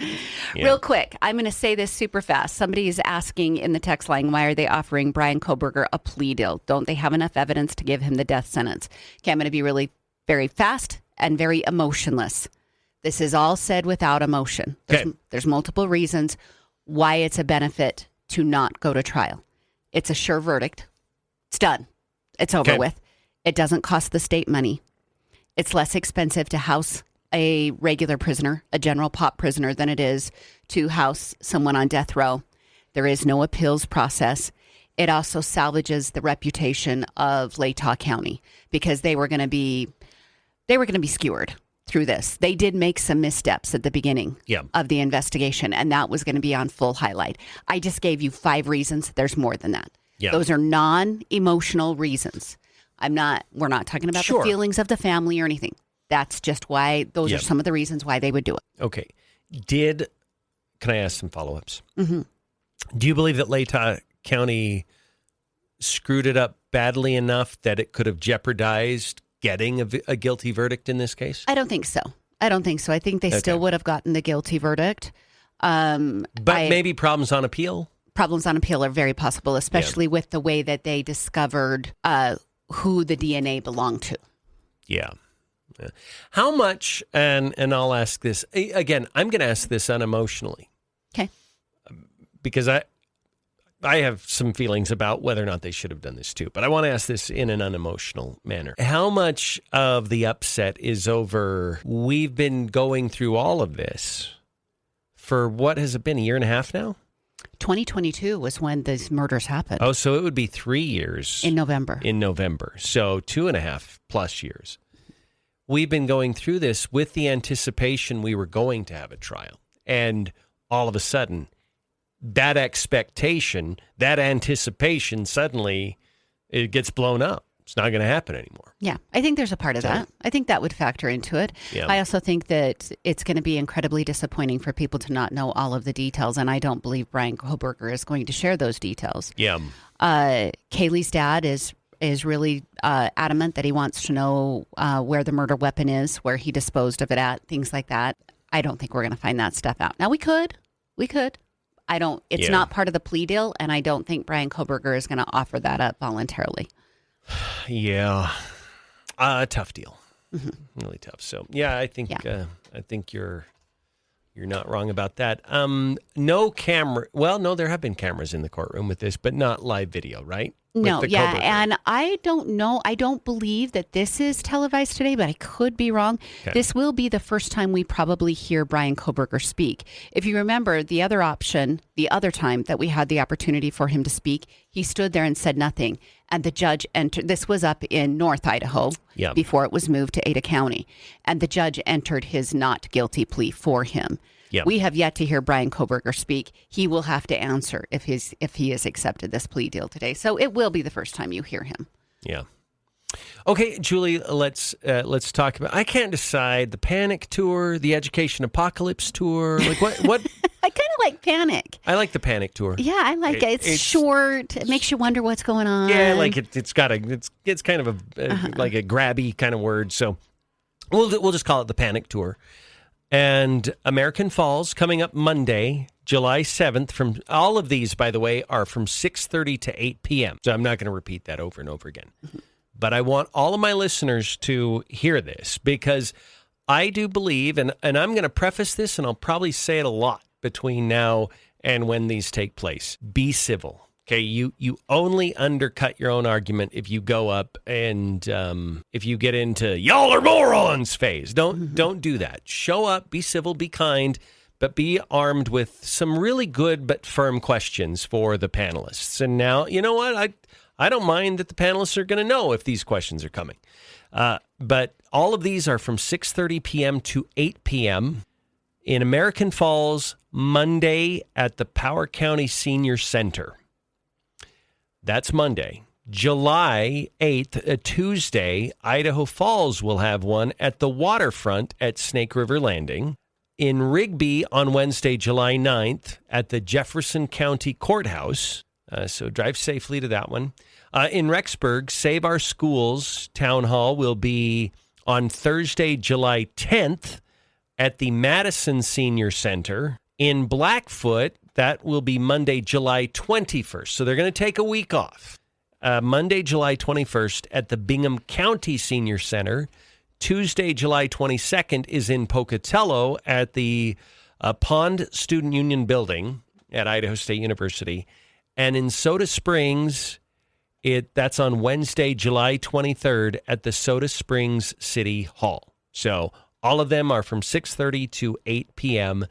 Yeah. Real quick, I'm going to say this super fast. Somebody is asking in the text line, why are they offering Brian Koberger a plea deal? Don't they have enough evidence to give him the death sentence? Okay, I'm going to be really very fast and very emotionless. This is all said without emotion. There's multiple reasons why it's a benefit to not go to trial. It's a sure verdict. It's done. It's over with. It doesn't cost the state money. It's less expensive to house a regular prisoner, a general pop prisoner, than it is to house someone on death row. There is no appeals process. It also salvages the reputation of Latah County because they were going to be skewered through this. They did make some missteps at the beginning of the investigation, and that was going to be on full highlight. I just gave you 5 reasons. There's more than that. Yeah. Those are non-emotional reasons. We're not talking about the feelings of the family or anything. That's just why those are some of the reasons why they would do it. Okay. Can I ask some follow-ups? Mm-hmm. Do you believe that Latah County screwed it up badly enough that it could have jeopardized getting a guilty verdict in this case? I don't think so. I think they still would have gotten the guilty verdict. But maybe problems on appeal? Problems on appeal are very possible, especially with the way that they discovered who the DNA belonged to. Yeah. How much, and I'll ask this, again, I'm going to ask this unemotionally. Okay. Because I have some feelings about whether or not they should have done this too, but I want to ask this in an unemotional manner. How much of the upset is over, we've been going through all of this for what has it been, a year and a half now? 2022 was when these murders happened. Oh, so it would be 3 years. In November. So 2.5 plus years. We've been going through this with the anticipation we were going to have a trial. And all of a sudden, that expectation, that anticipation, suddenly it gets blown up. It's not going to happen anymore. Yeah, I think there's a part of that. I think that would factor into it. Yeah. I also think that it's going to be incredibly disappointing for people to not know all of the details, and I don't believe Brian Koberger is going to share those details. Yeah. Kaylee's dad is really adamant that he wants to know where the murder weapon is, where he disposed of it at, things like that. I don't think we're going to find that stuff out. Now, we could. I don't. It's not part of the plea deal, and I don't think Brian Koberger is going to offer that up voluntarily. Yeah. Tough deal. Really tough. So, yeah, I think you're not wrong about that. No camera. Well, no, there have been cameras in the courtroom with this, but not live video, right? No, With the yeah, Koberger. and I don't know. I don't believe that this is televised today, but I could be wrong. Okay. This will be the first time we probably hear Brian Koberger speak. If you remember, the other option, the other time that we had the opportunity for him to speak, he stood there and said nothing. And the judge entered. This was up in North Idaho before it was moved to Ada County. And the judge entered his not guilty plea for him. Yep. We have yet to hear Brian Koberger speak. He will have to answer if he has accepted this plea deal today. So it will be the first time you hear him. Yeah. Okay, Julie, let's talk about. I can't decide the Panic Tour, the Education Apocalypse Tour. Like what? I kind of like Panic. I like the Panic Tour. Yeah, I like it. It's short. It makes you wonder what's going on. Yeah, like it's kind of a like a grabby kind of word. So we'll just call it the Panic Tour. And American Falls coming up Monday, July 7th. From all of these, by the way, are from 6:30 to 8 p.m. So I'm not going to repeat that over and over again. But I want all of my listeners to hear this because I do believe, and I'm going to preface this, and I'll probably say it a lot between now and when these take place. Be civil. Okay, you only undercut your own argument if you go up and if you get into y'all are morons phase. Don't do that. Show up, be civil, be kind, but be armed with some really good but firm questions for the panelists. And now, you know what? I don't mind that the panelists are going to know if these questions are coming. But all of these are from 6:30 p.m. to 8 p.m. in American Falls, Monday at the Power County Senior Center. That's Monday. July 8th, a Tuesday, Idaho Falls will have one at the waterfront at Snake River Landing. In Rigby on Wednesday, July 9th, at the Jefferson County Courthouse. So drive safely to that one. In Rexburg, Save Our Schools Town Hall will be on Thursday, July 10th at the Madison Senior Center. In Blackfoot, that will be Monday, July 21st. So they're going to take a week off. Monday, July 21st at the Bingham County Senior Center. Tuesday, July 22nd is in Pocatello at the Pond Student Union Building at Idaho State University. And in Soda Springs, that's on Wednesday, July 23rd at the Soda Springs City Hall. So all of them are from 6:30 to 8 p.m.,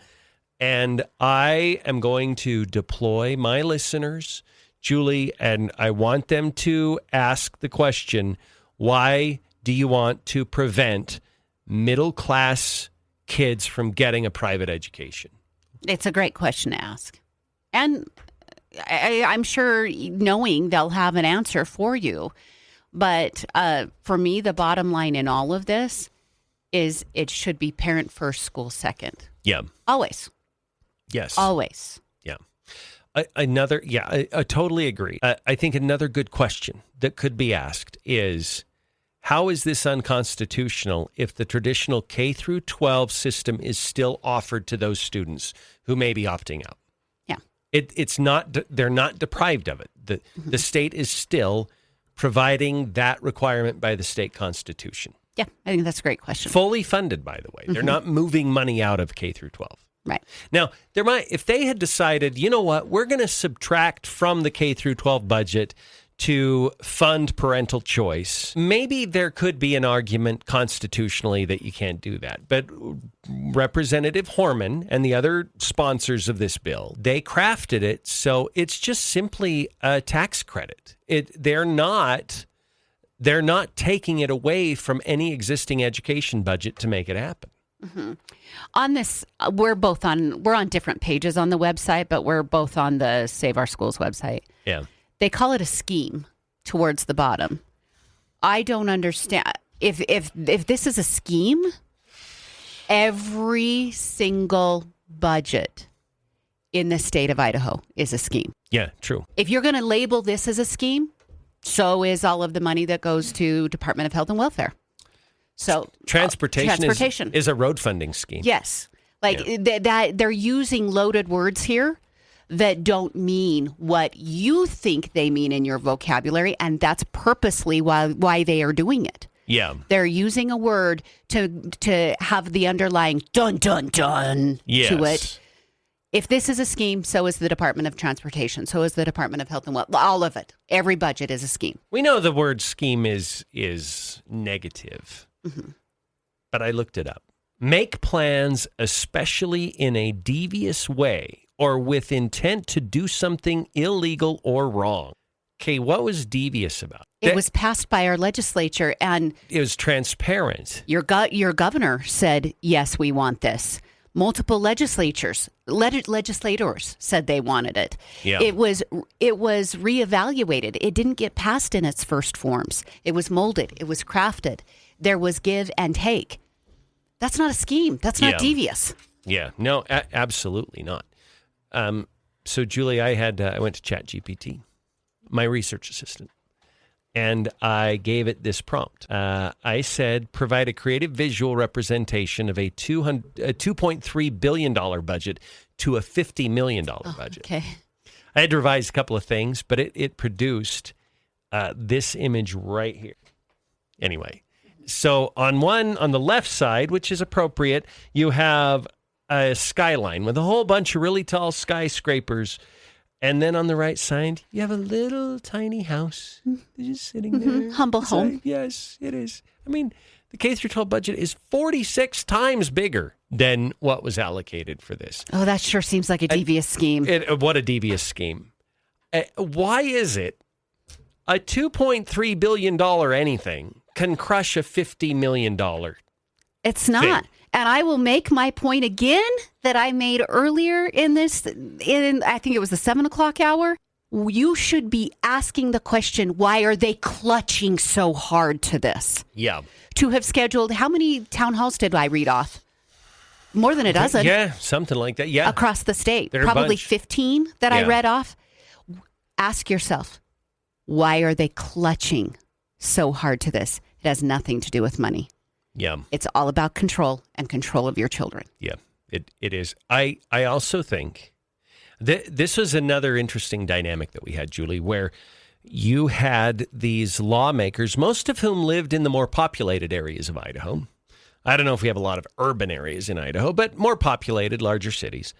and I am going to deploy my listeners, Julie, and I want them to ask the question, why do you want to prevent middle-class kids from getting a private education? It's a great question to ask. And I'm sure knowing they'll have an answer for you. But for me, the bottom line in all of this is it should be parent first, school second. Yeah. Always. Yes. Always. Yeah. I totally agree. I think another good question that could be asked is, how is this unconstitutional if the traditional K through 12 system is still offered to those students who may be opting out? Yeah. It's not, they're not deprived of it. The state is still providing that requirement by the state constitution. Yeah, I think that's a great question. Fully funded, by the way. They're not moving money out of K through 12. Right. Now, if they had decided, you know what, we're going to subtract from the K through 12 budget to fund parental choice, maybe there could be an argument constitutionally that you can't do that. But Representative Horman and the other sponsors of this bill, they crafted it so it's just simply a tax credit. They're not taking it away from any existing education budget to make it happen. On this, we're on different pages on the website, but we're both on the Save Our Schools website. Yeah. They call it a scheme towards the bottom. I don't understand. If this is a scheme, every single budget in the state of Idaho is a scheme. Yeah, true. If you're going to label this as a scheme, so is all of the money that goes to Department of Health and Welfare. So transportation is a road funding scheme. Yes. That they're using loaded words here that don't mean what you think they mean in your vocabulary, and that's purposely why they are doing it. Yeah. They're using a word to have the underlying dun dun dun to it. If this is a scheme, so is the Department of Transportation, so is the Department of Health and Welfare. All of it. Every budget is a scheme. We know the word scheme is negative, but I looked it up. Make plans, especially in a devious way or with intent to do something illegal or wrong. Okay, what was devious about it? It was passed by our legislature, and it was transparent. Your governor said, yes, we want this. Multiple legislators said they wanted it. Yeah. It was reevaluated. It didn't get passed in its first forms. It was molded. It was crafted. There was give and take. That's not a scheme. That's not devious. Yeah, no, absolutely not. So, Julie, I went to ChatGPT, my research assistant, and I gave it this prompt. I said, provide a creative visual representation of a $2.3 billion budget to a $50 million budget. Okay. I had to revise a couple of things, but it produced this image right here. Anyway, so on the left side, which is appropriate, you have a skyline with a whole bunch of really tall skyscrapers. And then on the right side, you have a little tiny house just sitting there. Humble home. Yes, it is. I mean, the K-12 budget is 46 times bigger than what was allocated for this. Oh, that sure seems like a devious scheme. What a devious scheme. Why is it a $2.3 billion anything can crush a $50 million It's not. thing? And I will make my point again that I made earlier I think it was the 7 o'clock hour. You should be asking the question, why are they clutching so hard to this? Yeah. To have scheduled, how many town halls did I read off? More than a dozen. Yeah, something like that. Yeah. Across the state. There are a Probably bunch. 15 that I read off. Ask yourself, why are they clutching so hard to this? It has nothing to do with money. Yeah. It's all about control and control of your children. Yeah, it is. I also think this was another interesting dynamic that we had, Julie, where you had these lawmakers, most of whom lived in the more populated areas of Idaho. I don't know if we have a lot of urban areas in Idaho, but more populated, larger cities.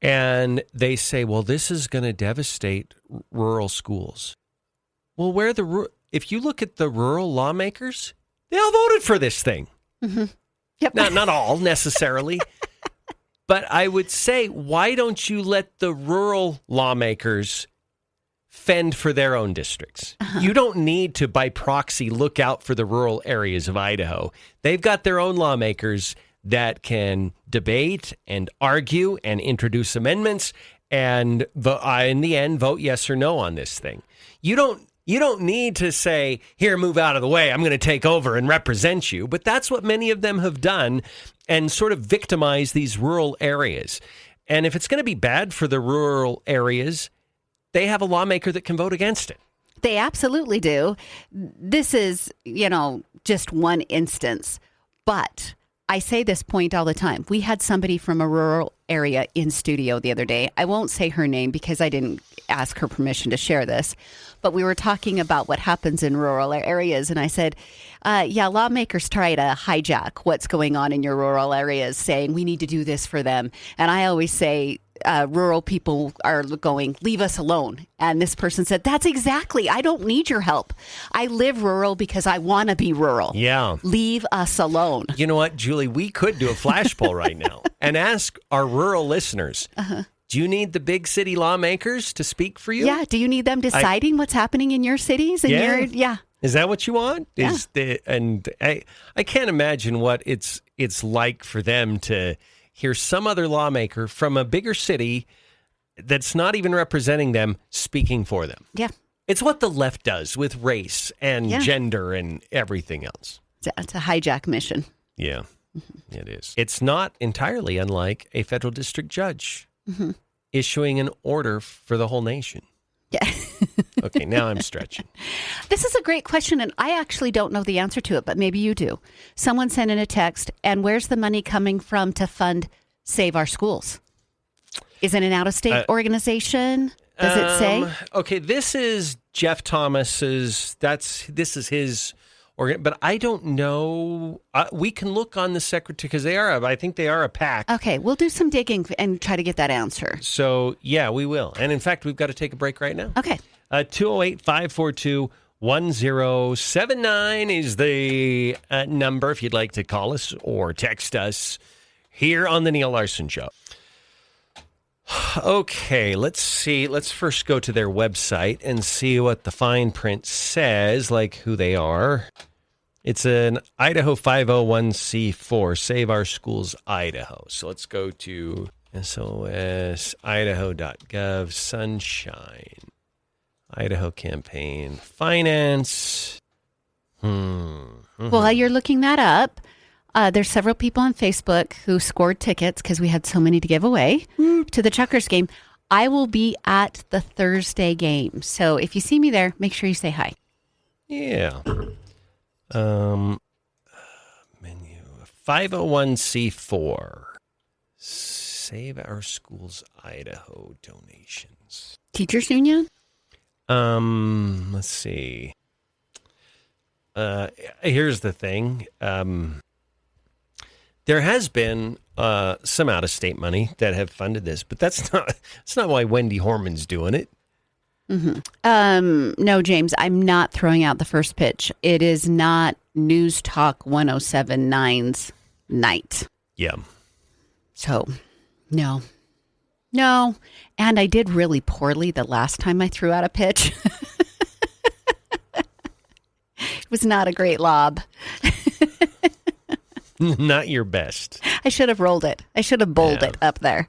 And they say, well, this is going to devastate rural schools. Well, if you look at the rural lawmakers, they all voted for this thing. Mm-hmm. Yep. Not all necessarily, but I would say, why don't you let the rural lawmakers fend for their own districts? You don't need to, by proxy, look out for the rural areas of Idaho. They've got their own lawmakers that can debate and argue and introduce amendments and in the end vote yes or no on this thing. You don't need to say, here, move out of the way. I'm going to take over and represent you. But that's what many of them have done and sort of victimize these rural areas. And if it's going to be bad for the rural areas, they have a lawmaker that can vote against it. They absolutely do. This is, just one instance. But I say this point all the time. We had somebody from a rural area in studio the other day. I won't say her name because I didn't ask her permission to share this. But we were talking about what happens in rural areas. And I said, lawmakers try to hijack what's going on in your rural areas, saying we need to do this for them. And I always say, rural people are going, leave us alone. And this person said, that's exactly, I don't need your help. I live rural because I want to be rural. Yeah. Leave us alone. You know what, Julie, we could do a flash poll right now and ask our rural listeners, do you need the big city lawmakers to speak for you? Yeah. Do you need them deciding what's happening in your cities? And Is that what you want? Yeah. I can't imagine what it's like for them to hear some other lawmaker from a bigger city that's not even representing them speaking for them. Yeah. It's what the left does with race and gender and everything else. It's a hijack mission. Yeah, it is. It's not entirely unlike a federal district judge issuing an order for the whole nation. Yeah. Okay, now I'm stretching. This is a great question, and I actually don't know the answer to it, but maybe you do. Someone sent in a text, and where's the money coming from to fund Save Our Schools? Is it an out-of-state organization? Does it say? Okay, this is Jeff Thomas's. This is his organ, but I don't know. We can look on the secretary because I think they are a PAC. Okay, we'll do some digging and try to get that answer. So yeah, we will. And in fact, we've got to take a break right now. Okay. 208-542-1079 is the number if you'd like to call us or text us here on the Neil Larson Show. Okay, let's see. Let's first go to their website and see what the fine print says, like who they are. It's an Idaho 501c4, Save Our Schools Idaho. So let's go to SOSidaho.gov, Sunshine, Idaho Campaign, Finance. While you're looking that up, there's several people on Facebook who scored tickets because we had so many to give away to the Chuckers game. I will be at the Thursday game. So if you see me there, make sure you say hi. Yeah. Menu 501c4. Save Our Schools Idaho donations. Teachers Union? Let's see. Here's the thing. There has been some out-of-state money that have funded this, but that's not why Wendy Horman's doing it. No, James, I'm not throwing out the first pitch. It is not News Talk 107.9's night. Yeah. So, no. And I did really poorly the last time I threw out a pitch. It was not a great lob. Not your best. I should have rolled it. I should have bowled it up there.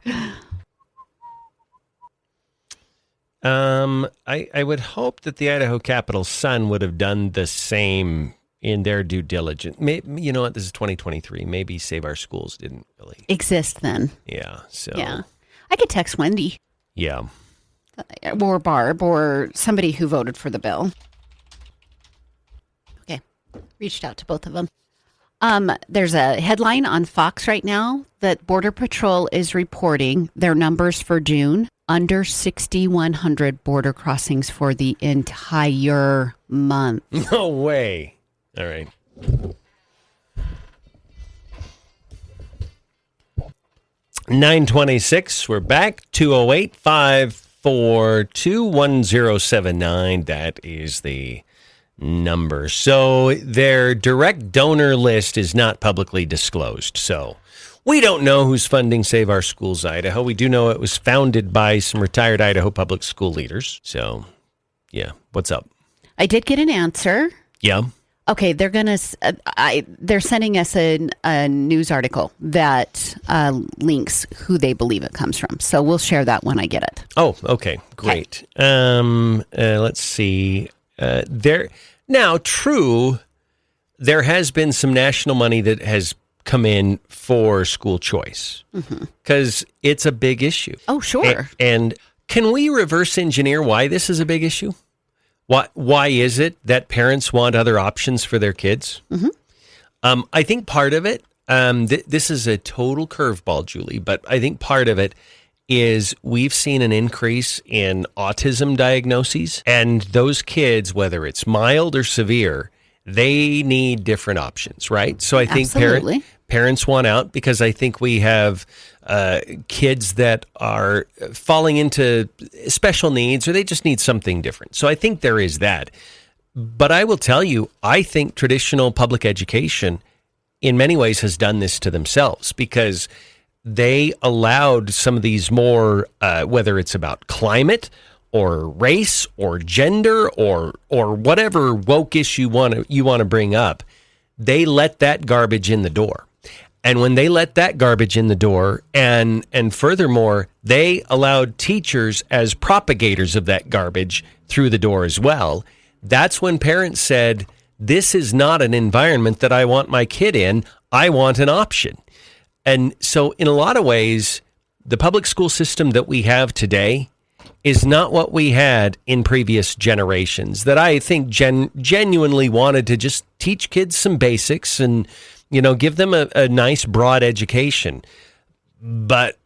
I would hope that the Idaho Capital Sun would have done the same in their due diligence. You know what? This is 2023. Maybe Save Our Schools didn't really exist then. Yeah. So yeah, I could text Wendy. Yeah. Or Barb or somebody who voted for the bill. Okay. Reached out to both of them. There's a headline on Fox right now that Border Patrol is reporting their numbers for June, under 6,100 border crossings for the entire month. No way. All right. $9:26. We're back. 208-542-1079. That is the number. So their direct donor list is not publicly disclosed. So we don't know who's funding Save Our Schools Idaho. We do know it was founded by some retired Idaho public school leaders. So, yeah, what's up? I did get an answer. Yeah. Okay, they're they're sending us a news article that links who they believe it comes from. So we'll share that when I get it. Oh, okay, great. Let's see. There has been some national money that has come in for school choice because it's a big issue. Oh, sure. And can we reverse engineer why this is a big issue? Why is it that parents want other options for their kids? I think part of it, this is a total curveball, Julie, but I think part of it is we've seen an increase in autism diagnoses, and those kids, whether it's mild or severe, they need different options, right? So I think parents want out because I think we have kids that are falling into special needs or they just need something different. So I think there is that. But I will tell you, I think traditional public education in many ways has done this to themselves because they allowed some of these more, whether it's about climate or race or gender or whatever woke issue you want to bring up, they let that garbage in the door. And when they let that garbage in the door, and furthermore, they allowed teachers as propagators of that garbage through the door as well, that's when parents said, this is not an environment that I want my kid in. I want an option. And so in a lot of ways, the public school system that we have today is not what we had in previous generations, that I think genuinely wanted to just teach kids some basics and, give them a nice broad education. But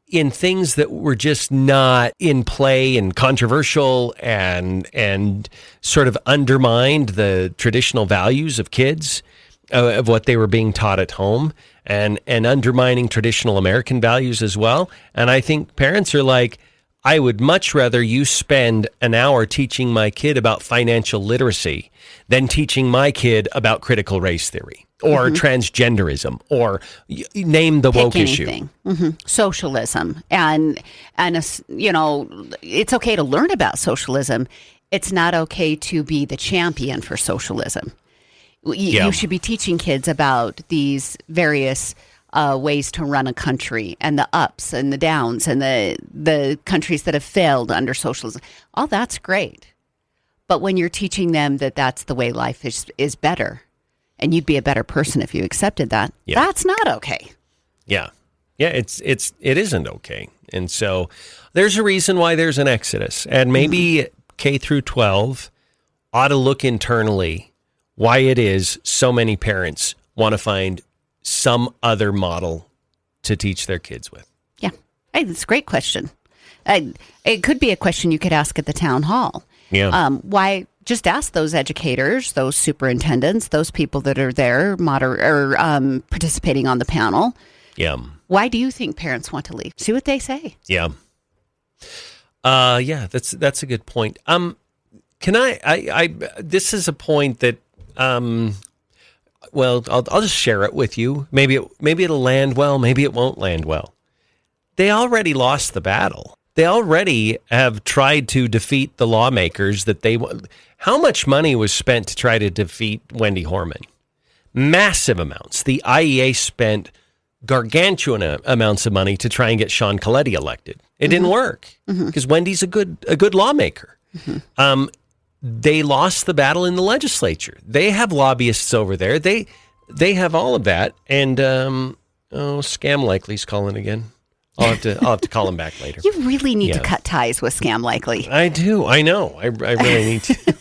in things that were just not in play and controversial and sort of undermined the traditional values of kids, of what they were being taught at home, and undermining traditional American values as well. And I think parents are like, I would much rather you spend an hour teaching my kid about financial literacy than teaching my kid about critical race theory or transgenderism or name the woke issue. Socialism. And it's okay to learn about socialism. It's not okay to be the champion for socialism. You should be teaching kids about these various ways to run a country and the ups and the downs and the countries that have failed under socialism. All that's great. But when you're teaching them that that's the way life is better, and you'd be a better person if you accepted that, that's not okay. Yeah. Yeah, it isn't okay. And so there's a reason why there's an exodus. And maybe K through 12 ought to look internally why it is so many parents want to find some other model to teach their kids with. Yeah. Hey, that's a great question. It could be a question you could ask at the town hall. Yeah. Why? Just ask those educators, those superintendents, those people that are there participating on the panel. Yeah. Why do you think parents want to leave? See what they say. Yeah. That's a good point. Can I this is a point that, well, I'll just share it with you. Maybe it'll land well. Maybe it won't land well. They already lost the battle. They already have tried to defeat the lawmakers that they want. How much money was spent to try to defeat Wendy Horman? Massive amounts. The IEA spent gargantuan amounts of money to try and get Sean Coletti elected. It didn't work because Wendy's a good lawmaker. They lost the battle in the legislature. They have lobbyists over there. They have all of that. And Scam Likely's calling again. I'll have to call him back later. You really need to cut ties with Scam Likely. I do. I know. I really need to.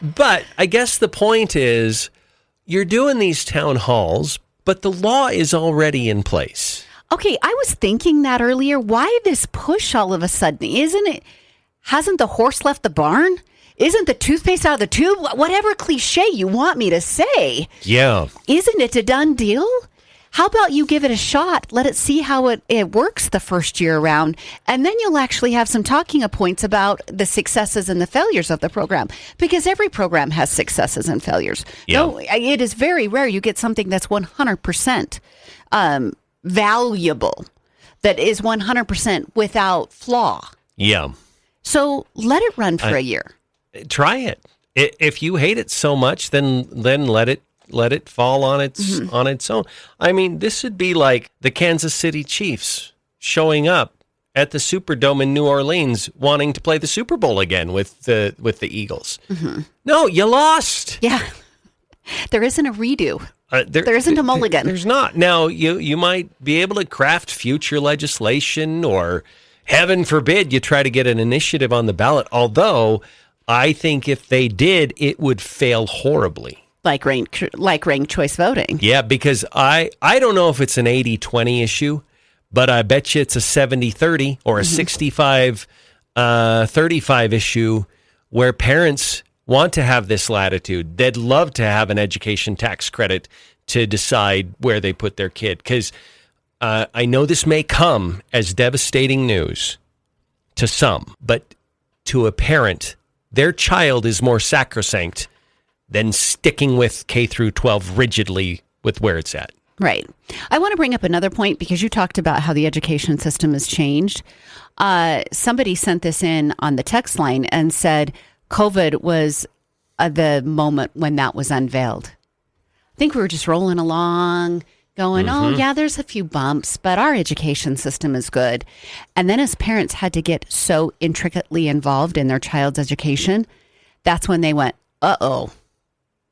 But I guess the point is, you're doing these town halls, but the law is already in place. Okay, I was thinking that earlier. Why this push all of a sudden? Hasn't the horse left the barn? Isn't the toothpaste out of the tube? Whatever cliche you want me to say. Yeah. Isn't it a done deal? How about you give it a shot? Let it see how it works the first year around. And then you'll actually have some talking points about the successes and the failures of the program. Because every program has successes and failures. Yeah. No, it is very rare you get something that's 100% valuable, that is 100% without flaw. Yeah. So let it run for a year. Try it. If you hate it so much, then let it fall on its own. I mean, this would be like the Kansas City Chiefs showing up at the Superdome in New Orleans, wanting to play the Super Bowl again with the Eagles. No, you lost. Yeah, there isn't a redo. There isn't a mulligan. There's not. Now you might be able to craft future legislation, or heaven forbid you try to get an initiative on the ballot. Although I think if they did, it would fail horribly. Like ranked choice voting. Yeah, because I don't know if it's an 80-20 issue, but I bet you it's a 70-30 or a 65-35 issue where parents want to have this latitude. They'd love to have an education tax credit to decide where they put their kid. Because I know this may come as devastating news to some, but to a parent, their child is more sacrosanct than sticking with K through 12 rigidly with where it's at. Right. I want to bring up another point because you talked about how the education system has changed. Somebody sent this in on the text line and said COVID was the moment when that was unveiled. I think we were just rolling along going, oh, yeah, there's a few bumps, but our education system is good. And then as parents had to get so intricately involved in their child's education, that's when they went, uh-oh,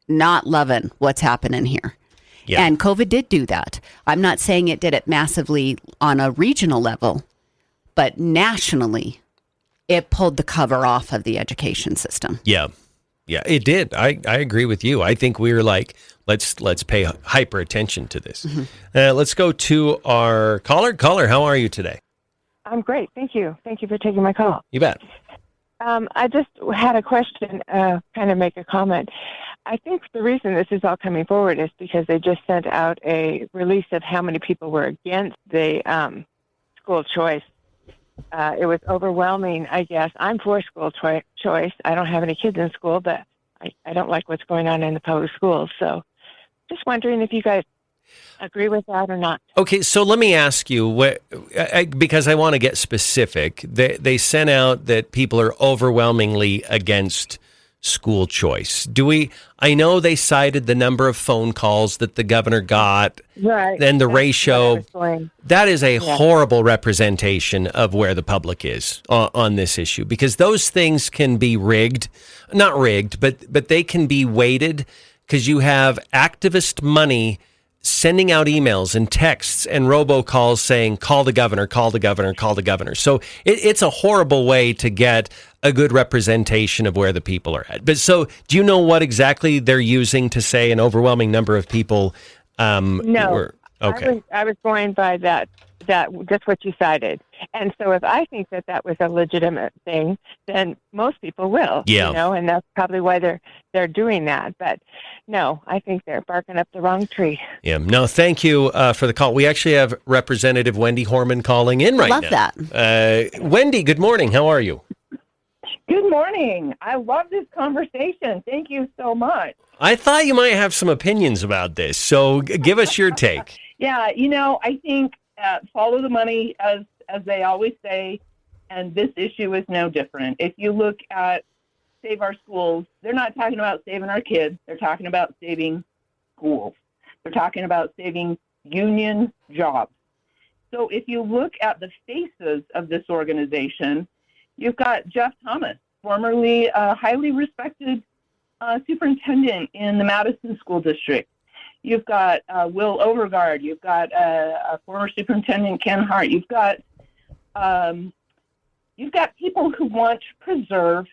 not loving what's happening here. Yeah. And COVID did do that. I'm not saying it did it massively on a regional level, but nationally, it pulled the cover off of the education system. Yeah. Yeah, it did. I agree with you. I think we were like, let's pay hyper attention to this. Let's go to our caller. Caller, how are you today? I'm great. Thank you. Thank you for taking my call. You bet. I just had a question, kind of make a comment. I think the reason this is all coming forward is because they just sent out a release of how many people were against the school choice. It was overwhelming, I guess. I'm for school choice. I don't have any kids in school, but I don't like what's going on in the public schools. So just wondering if you guys agree with that or not. Okay, so let me ask you, because I want to get specific. They sent out that people are overwhelmingly against school choice. I know they cited the number of phone calls that the governor got, right? And the ratio. That is a horrible representation of where the public is on this issue, because those things can be rigged, not rigged, but they can be weighted because you have activist money sending out emails and texts and robocalls saying, call the governor, call the governor, call the governor. So it's a horrible way to get a good representation of where the people are at. But so do you know what exactly they're using to say an overwhelming number of people? No. Okay. I was going by that just what you cited. And so if I think that was a legitimate thing, then most people will. Yeah. And that's probably why they're doing that. But no, I think they're barking up the wrong tree. Yeah. No, thank you for the call. We actually have Representative Wendy Horman calling in right now. Love that. Wendy, good morning. How are you? Good morning. I love this conversation. Thank you so much. I thought you might have some opinions about this, so give us your take. Yeah, I think follow the money, as they always say, and this issue is no different. If you look at Save Our Schools, they're not talking about saving our kids. They're talking about saving schools. They're talking about saving union jobs. So if you look at the faces of this organization, you've got Jeff Thomas, formerly a highly respected superintendent in the Madison School District. You've got Will Overgaard. You've got a former superintendent, Ken Hart. You've got people who want to preserve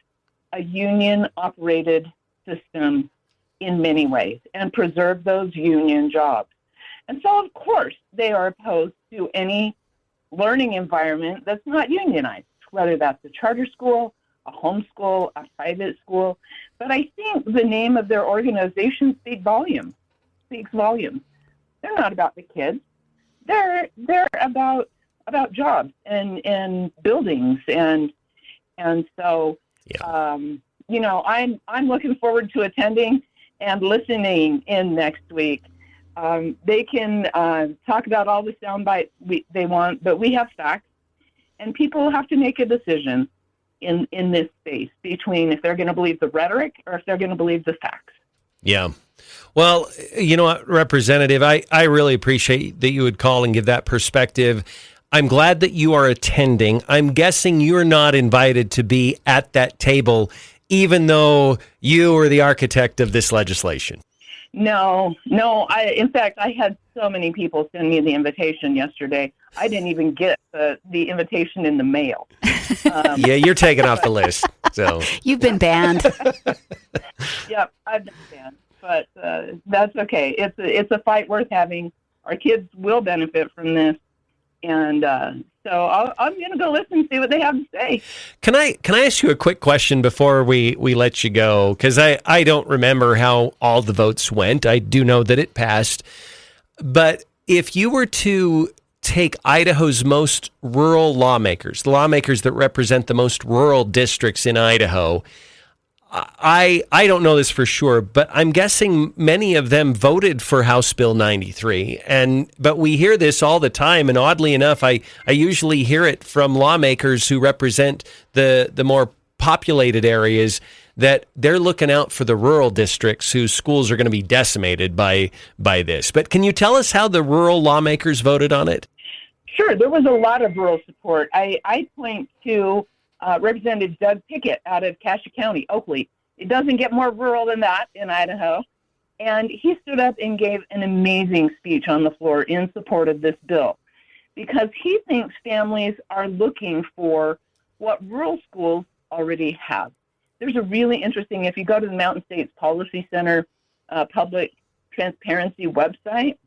a union-operated system in many ways and preserve those union jobs. And so, of course, they are opposed to any learning environment that's not unionized, whether that's a charter school, a homeschool, a private school. But I think the name of their organization speaks volumes. They're not about the kids. They're about jobs and buildings and so I'm looking forward to attending and listening in next week. They can talk about all the sound bites they want, but we have facts, and people have to make a decision in this space between if they're going to believe the rhetoric or if they're going to believe the facts. Yeah. Well, you know what, Representative, I really appreciate that you would call and give that perspective. I'm glad that you are attending. I'm guessing you're not invited to be at that table, even though you are the architect of this legislation. No. In fact, I had so many people send me the invitation yesterday. I didn't even get the invitation in the mail. Yeah, you're taken off the list. So you've been banned. Yep, I've been banned, but that's okay. It's a fight worth having. Our kids will benefit from this, and so I'm going to go listen and see what they have to say. Can I ask you a quick question before we let you go? Because I don't remember how all the votes went. I do know that it passed. But if you were to take Idaho's most rural lawmakers, the lawmakers that represent the most rural districts in Idaho, I don't know this for sure, but I'm guessing many of them voted for House Bill 93. But we hear this all the time, and oddly enough, I usually hear it from lawmakers who represent the more populated areas, that they're looking out for the rural districts whose schools are going to be decimated by this. But can you tell us how the rural lawmakers voted on it? Sure, there was a lot of rural support. I point to Representative Doug Pickett out of Cassia County, Oakley. It doesn't get more rural than that in Idaho. And he stood up and gave an amazing speech on the floor in support of this bill, because he thinks families are looking for what rural schools already have. There's a really interesting, if you go to the Mountain States Policy Center public transparency website,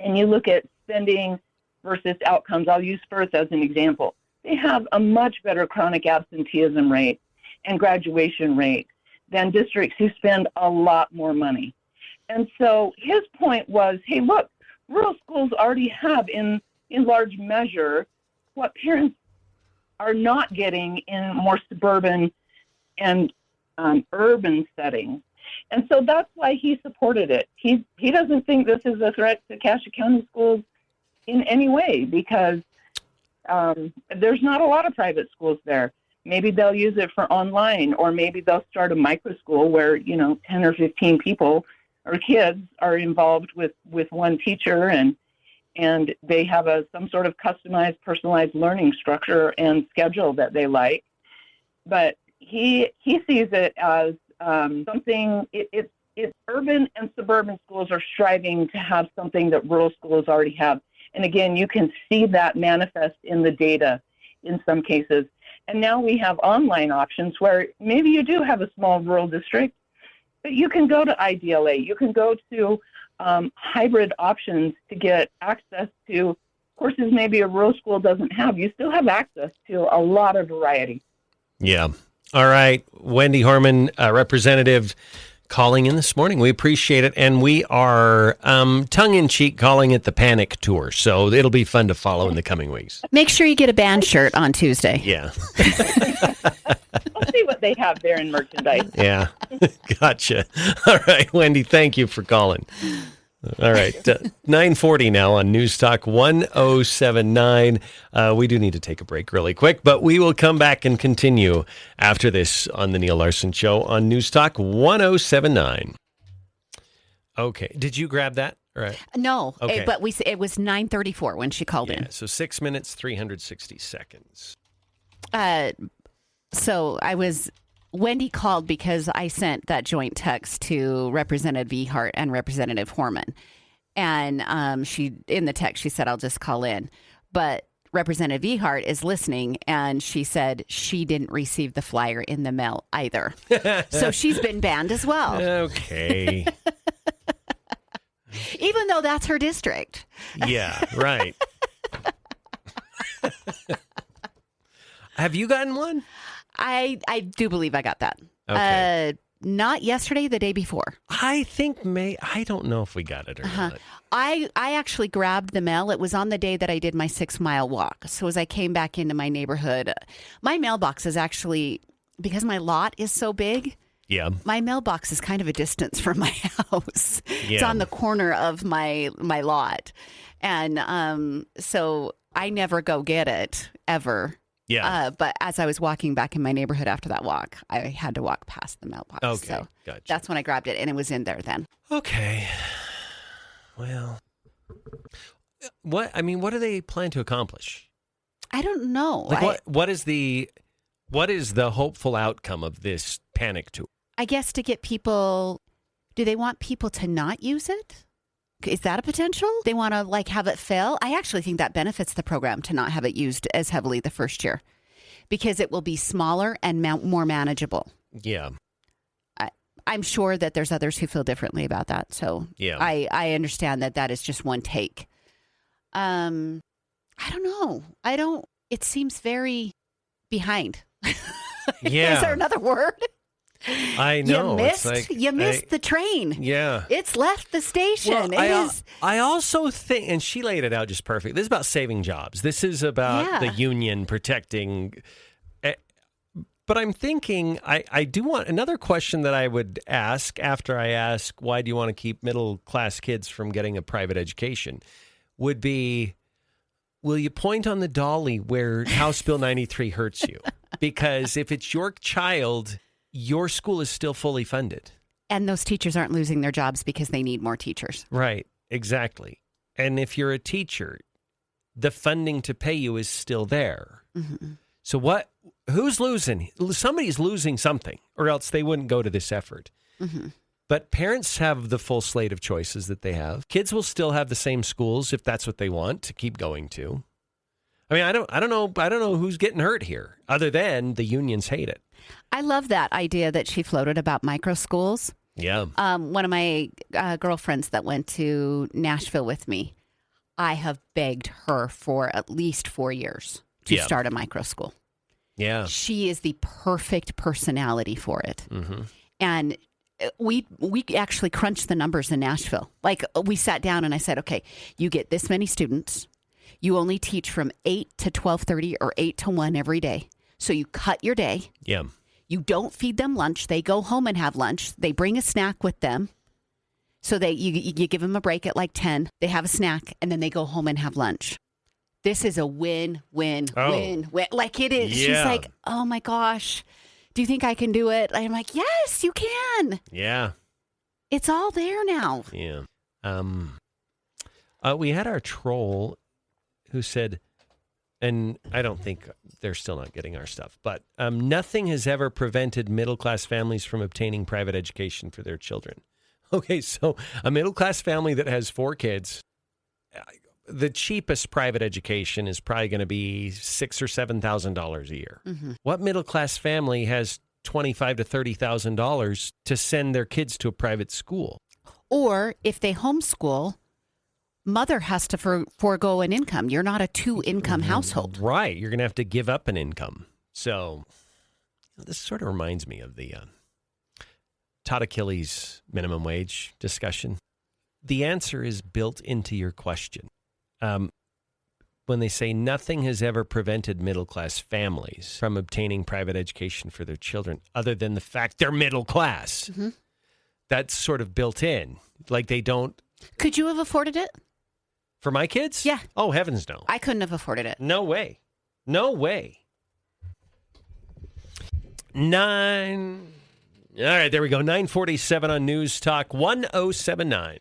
and you look at spending versus outcomes, I'll use Firth as an example. They have a much better chronic absenteeism rate and graduation rate than districts who spend a lot more money. And so his point was, hey, look, rural schools already have in large measure what parents are not getting in more suburban and urban settings. And so that's why he supported it. He doesn't think this is a threat to Cassia County schools in any way, because there's not a lot of private schools there. Maybe they'll use it for online, or maybe they'll start a micro school where, 10 or 15 people or kids are involved with one teacher, and they have some sort of customized, personalized learning structure and schedule that they like. But he sees it as something. It's urban and suburban schools are striving to have something that rural schools already have. And again, you can see that manifest in the data in some cases. And now we have online options where maybe you do have a small rural district, but you can go to IDLA. You can go to hybrid options to get access to courses maybe a rural school doesn't have. You still have access to a lot of variety. Yeah. All right. Wendy Harmon, representative, calling in this morning. We appreciate it. And we are tongue-in-cheek calling it the Panic Tour. So it'll be fun to follow in the coming weeks. Make sure you get a band shirt on Tuesday. Yeah. I'll see what they have there in merchandise. Yeah. Gotcha. All right, Wendy, thank you for calling. All right. 9:40 now on News Talk 1079. We do need to take a break really quick, but we will come back and continue after this on the Neil Larson Show on News Talk 1079. Okay. Did you grab that? All right. No, Okay. but it was 9:34 when she called in. So 6 minutes, 360 seconds. So Wendy called because I sent that joint text to Representative Ehart and Representative Horman. And she, in the text, she said, I'll just call in. But Representative Ehart is listening, and she said she didn't receive the flyer in the mail either. So she's been banned as well. Okay. Even though that's her district. Yeah, right. Have you gotten one? I do believe I got that. Okay. Not yesterday, the day before. I think I don't know if we got it or not. I actually grabbed the mail. It was on the day that I did my 6-mile walk. So as I came back into my neighborhood, my mailbox is actually, because my lot is so big, yeah, my mailbox is kind of a distance from my house. Yeah. It's on the corner of my lot. And so I never go get it, ever. Yeah. But as I was walking back in my neighborhood after that walk, I had to walk past the mailbox. Okay, So gotcha. that's when I grabbed it, and it was in there then. Okay. Well, what do they plan to accomplish? I don't know. Like what is the hopeful outcome of this panic tour? I guess to get people, do they want people to not use it? Is that a potential? They want to have it fail? I actually think that benefits the program to not have it used as heavily the first year, because it will be smaller and more manageable. Yeah. I'm sure that there's others who feel differently about that. So yeah. I understand that is just one take. I don't know. It seems very behind. Yeah. Is there another word? I know. You missed the train. Yeah. It's left the station. Well, I also think, and she laid it out just perfect, this is about saving jobs. This is about the union protecting. But I'm thinking, I do want another question that I would ask after I ask, why do you want to keep middle class kids from getting a private education? Would be, will you point on the dolly where House Bill 93 hurts you? Because if it's your child, your school is still fully funded. And those teachers aren't losing their jobs because they need more teachers. Right, exactly. And if you're a teacher, the funding to pay you is still there. Mm-hmm. So who's losing? Somebody's losing something, or else they wouldn't go to this effort. Mm-hmm. But parents have the full slate of choices that they have. Kids will still have the same schools if that's what they want to keep going to. I mean, I don't know who's getting hurt here, other than the unions hate it. I love that idea that she floated about micro schools. Yeah. One of my girlfriends that went to Nashville with me, I have begged her for at least 4 years to start a micro school. Yeah. She is the perfect personality for it. Mm-hmm. And we actually crunched the numbers in Nashville. Like, we sat down and I said, okay, you get this many students. You only teach from 8 to 12:30 or 8 to 1 every day. So you cut your day. Yeah. You don't feed them lunch. They go home and have lunch. They bring a snack with them. So you give them a break at like 10. They have a snack, and then they go home and have lunch. This is a win. Like, it is. Yeah. She's like, oh, my gosh. Do you think I can do it? I'm like, yes, you can. Yeah. It's all there now. Yeah. We had our troll who said, and I don't think they're still not getting our stuff, but nothing has ever prevented middle-class families from obtaining private education for their children. Okay, so a middle-class family that has 4 kids, the cheapest private education is probably going to be $6,000 or $7,000 a year. Mm-hmm. What middle-class family has $25,000 to $30,000 to send their kids to a private school? Or if they homeschool, mother has to forego an income. You're not a 2-income household. Right. You're going to have to give up an income. So this sort of reminds me of the Todd Achillies minimum wage discussion. The answer is built into your question. When they say nothing has ever prevented middle-class families from obtaining private education for their children, other than the fact they're middle class, Mm-hmm. that's sort of built in. Like they don't. Could you have afforded it? For my kids? Yeah. Oh, heavens no. I couldn't have afforded it. No way. No way. 9. All right, there we go. 9:47 on News Talk 1079.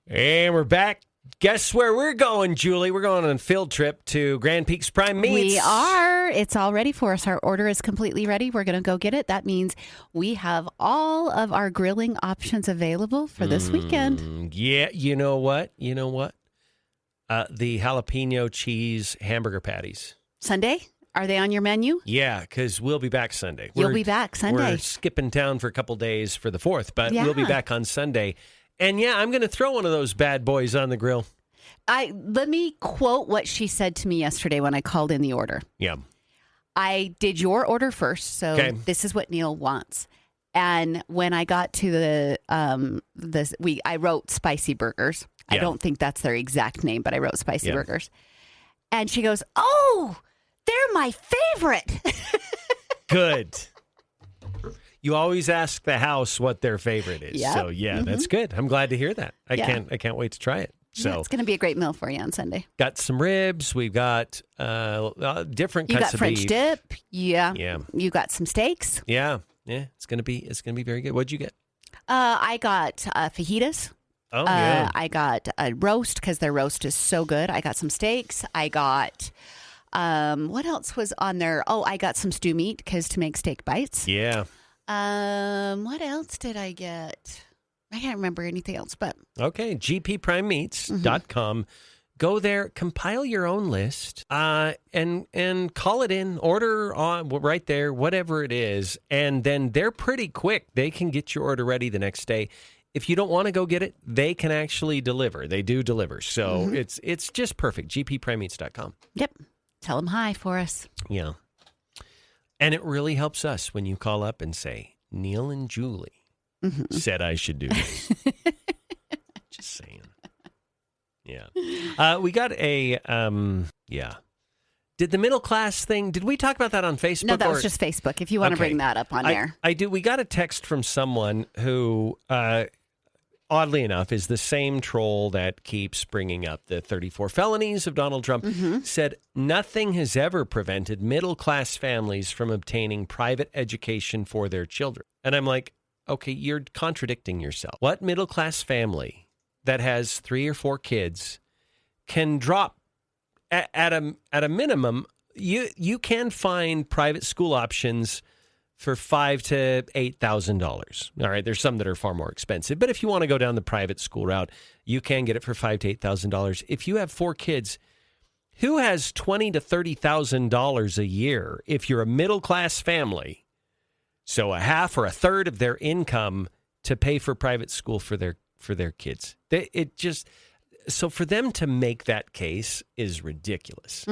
And we're back. Guess where we're going, Julie? We're going on a field trip to Grand Peaks Prime Meats. We are. It's all ready for us. Our order is completely ready. We're going to go get it. That means we have all of our grilling options available for this weekend. Yeah, you know what? The jalapeno cheese hamburger patties. Sunday? Are they on your menu? Yeah, because we'll be back Sunday. You'll be back Sunday. We're skipping town for a couple days for the 4th, but Yeah. we'll be back on Sunday. And yeah, I'm going to throw one of those bad boys on the grill. Let me quote what she said to me yesterday when I called in the order. Yeah. I did your order first, so This is what Neil wants. And when I got to I wrote spicy burgers. Yeah. I don't think that's their exact name, but I wrote spicy burgers. And she goes, "Oh, they're my favorite." Good. You always ask the house what their favorite is. Yep. So that's good. I'm glad to hear that. I Yeah. can't wait to try it. So Yeah, it's going to be a great meal for you on Sunday. got some ribs. We've got different You cuts got of French beef. dip. Yeah. Yeah. You got some steaks. Yeah. It's gonna be very good. What'd you get? I got fajitas. Oh yeah. I got a roast because their roast is so good. I got some steaks. I got what else was on there? Oh, I got some stew meat because to make steak bites. Yeah. What else did I get? I can't remember anything else, but Okay, gpprimemeats.com. Go there, compile your own list, and call it in. Order on right there, whatever it is, and then they're pretty quick. They can get your order ready the next day. If you don't want to go get it, they can actually deliver. They do deliver, so it's just perfect. gpprimemeats.com. Yep. Tell them hi for us. Yeah, and it really helps us when you call up and say, Neil and Julie said I should do this. Just saying. Yeah. We got a, Did the middle class thing, did we talk about that on Facebook? No, that was just Facebook, if you want to bring that up on there. I do. We got a text from someone who, oddly enough, is the same troll that keeps bringing up the 34 felonies of Donald Trump, said nothing has ever prevented middle-class families from obtaining private education for their children. And I'm like, okay, you're contradicting yourself. What middle-class family that has 3 or 4 kids can drop at a minimum, you can find private school options for $5,000 to $8,000. All right, there's some that are far more expensive, but if you want to go down the private school route, you can get it for $5,000 to $8,000. If you have 4 kids, who has $20,000 to $30,000 a year? If you're a middle class family, so a half or a third of their income to pay for private school for their kids, so for them to make that case is ridiculous.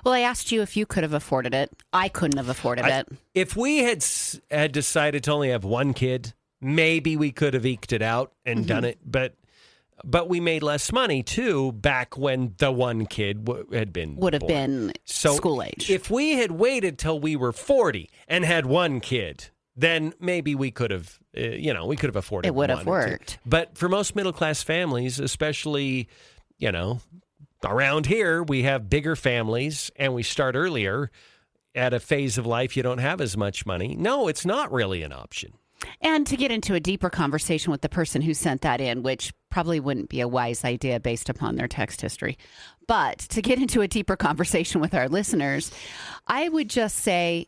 Well, I asked you if you could have afforded it. I couldn't have afforded it. If we had decided to only have 1 kid, maybe we could have eked it out and done it. But we made less money too back when the 1 kid would have been school age. If we had waited till we were 40 and had 1 kid, then maybe we could have, we could have afforded. It would have worked. But for most middle class families, especially, around here, we have bigger families and we start earlier at a phase of life you don't have as much money. No, it's not really an option. And to get into a deeper conversation with the person who sent that in, which probably wouldn't be a wise idea based upon their text history, but to get into a deeper conversation with our listeners, I would just say,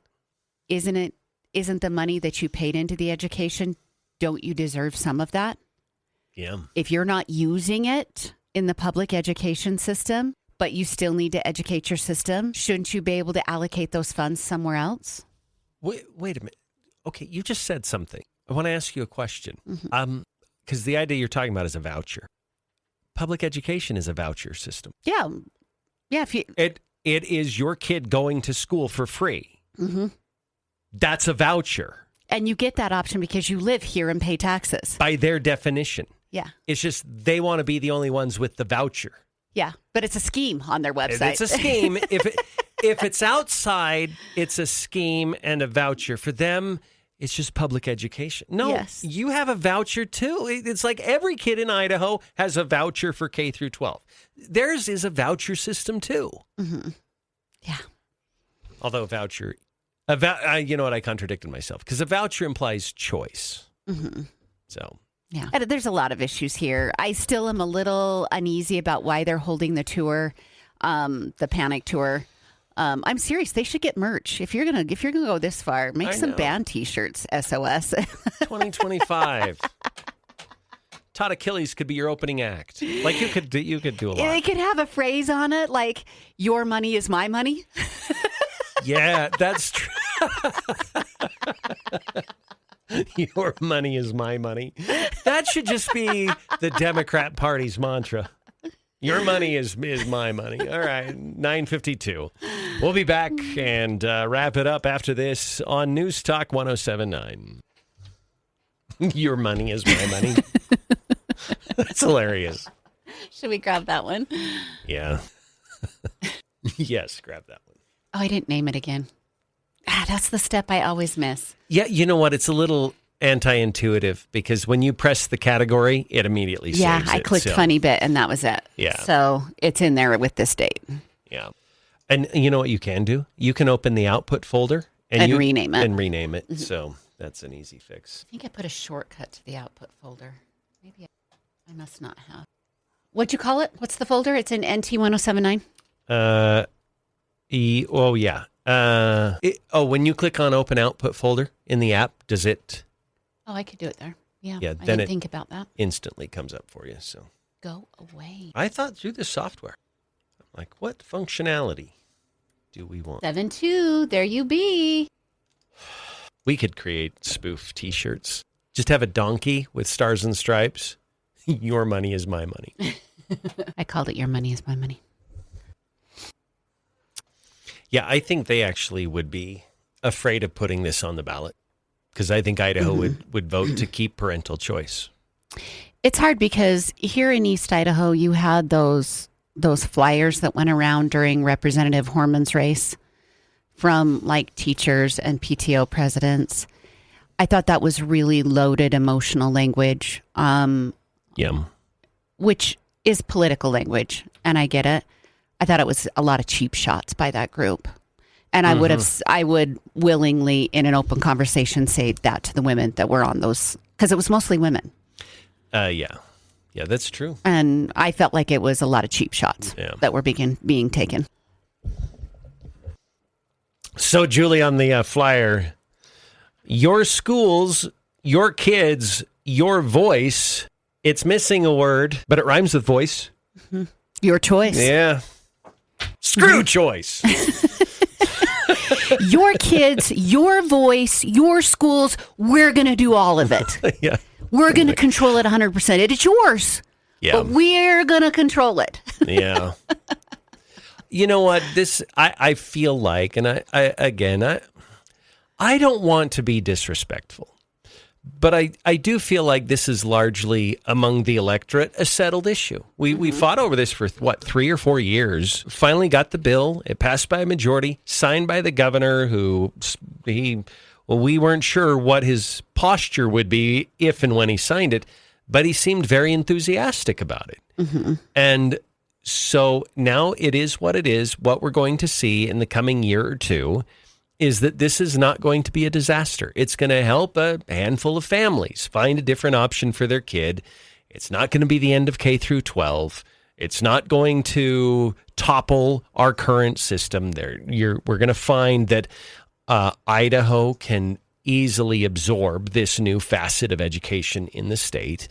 isn't the money that you paid into the education, don't you deserve some of that? Yeah. If you're not using it in the public education system, but you still need to educate your system, shouldn't you be able to allocate those funds somewhere else? Wait a minute. Okay, you just said something. I want to ask you a question. Because the idea you're talking about is a voucher. Public education is a voucher system. Yeah. Yeah. It is your kid going to school for free. That's a voucher. And you get that option because you live here and pay taxes. By their definition. Yeah. It's just they want to be the only ones with the voucher. Yeah, but it's a scheme on their website. It's a scheme. If it's outside, it's a scheme and a voucher. For them, it's just public education. No, You have a voucher too. It's like every kid in Idaho has a voucher for K through 12. Theirs is a voucher system too. Yeah. Although you know what? I contradicted myself because a voucher implies choice. So. Yeah. And there's a lot of issues here. I still am a little uneasy about why they're holding the tour, the panic tour. I'm serious. They should get merch. If you're gonna go this far, make some band T-shirts. SOS. 2025. Todd Achillies could be your opening act. Like you could do a lot. They could have a phrase on it like "Your money is my money." Yeah, that's true. Your money is my money. That should just be the Democrat Party's mantra. Your money is my money. All right, 9:52. We'll be back and wrap it up after this on News Talk 107.9. Your money is my money. That's hilarious. Should we grab that one? Yeah. Yes, grab that one. Oh, I didn't name it again. That's the step I always miss. Yeah, you know what? It's a little anti-intuitive because when you press the category, it immediately saves it. I clicked funny bit and that was it. Yeah. So it's in there with this date. Yeah. And you know what you can do? You can open the output folder and rename it. So that's an easy fix. I think I put a shortcut to the output folder. Maybe I must not have. What'd you call it? What's the folder? It's in NT 1079. When you click on open output folder in the app, does it? Oh, I could do it there. Yeah. Yeah. I Then didn't think about that. Instantly comes up for you. So go away. I thought through the software. I'm like, what functionality do we want? 7.2. There you be. We could create spoof T-shirts. Just have a donkey with stars and stripes. Your money is my money. I called it Your Money is My Money. Yeah, I think they actually would be afraid of putting this on the ballot because I think Idaho would vote to keep parental choice. It's hard because here in East Idaho, you had those those flyers that went around during Representative Horman's race from like teachers and PTO presidents. I thought that was really loaded emotional language, which is political language, and I get it. I thought it was a lot of cheap shots by that group. And I would willingly, in an open conversation, say that to the women that were on those, because it was mostly women. Yeah, that's true. And I felt like it was a lot of cheap shots that were being taken. So, Julie, on the flyer, your schools, your kids, your voice. It's missing a word, but it rhymes with voice. Mm-hmm. Your choice. Yeah. Screw choice. Your kids, your voice, your schools, we're going to do all of it. Yeah. We're going to control it 100%. It is yours. Yeah. But we're going to control it. Yeah. You know what? I feel like, and I don't want to be disrespectful, but I do feel like this is largely among the electorate a settled issue. We fought over this for 3 or 4 years. Finally got the bill. It passed by a majority, signed by the governor, we weren't sure what his posture would be if and when he signed it, but he seemed very enthusiastic about it. Mm-hmm. And so now it is what it is. What we're going to see in the coming year or two is that this is not going to be a disaster. It's going to help a handful of families find a different option for their kid. It's not going to be the end of K through 12. It's not going to topple our current system. We're going to find that Idaho can easily absorb this new facet of education in the state,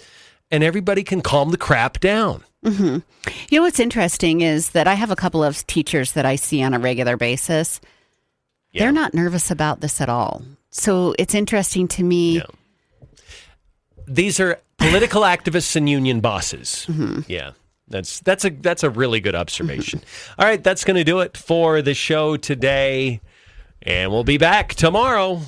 and everybody can calm the crap down. Mm-hmm. You know what's interesting is that I have a couple of teachers that I see on a regular basis. Yeah. They're not nervous about this at all. So it's interesting to me. Yeah. These are political activists and union bosses. Mm-hmm. Yeah, that's a really good observation. Mm-hmm. All right, that's going to do it for the show today. And we'll be back tomorrow.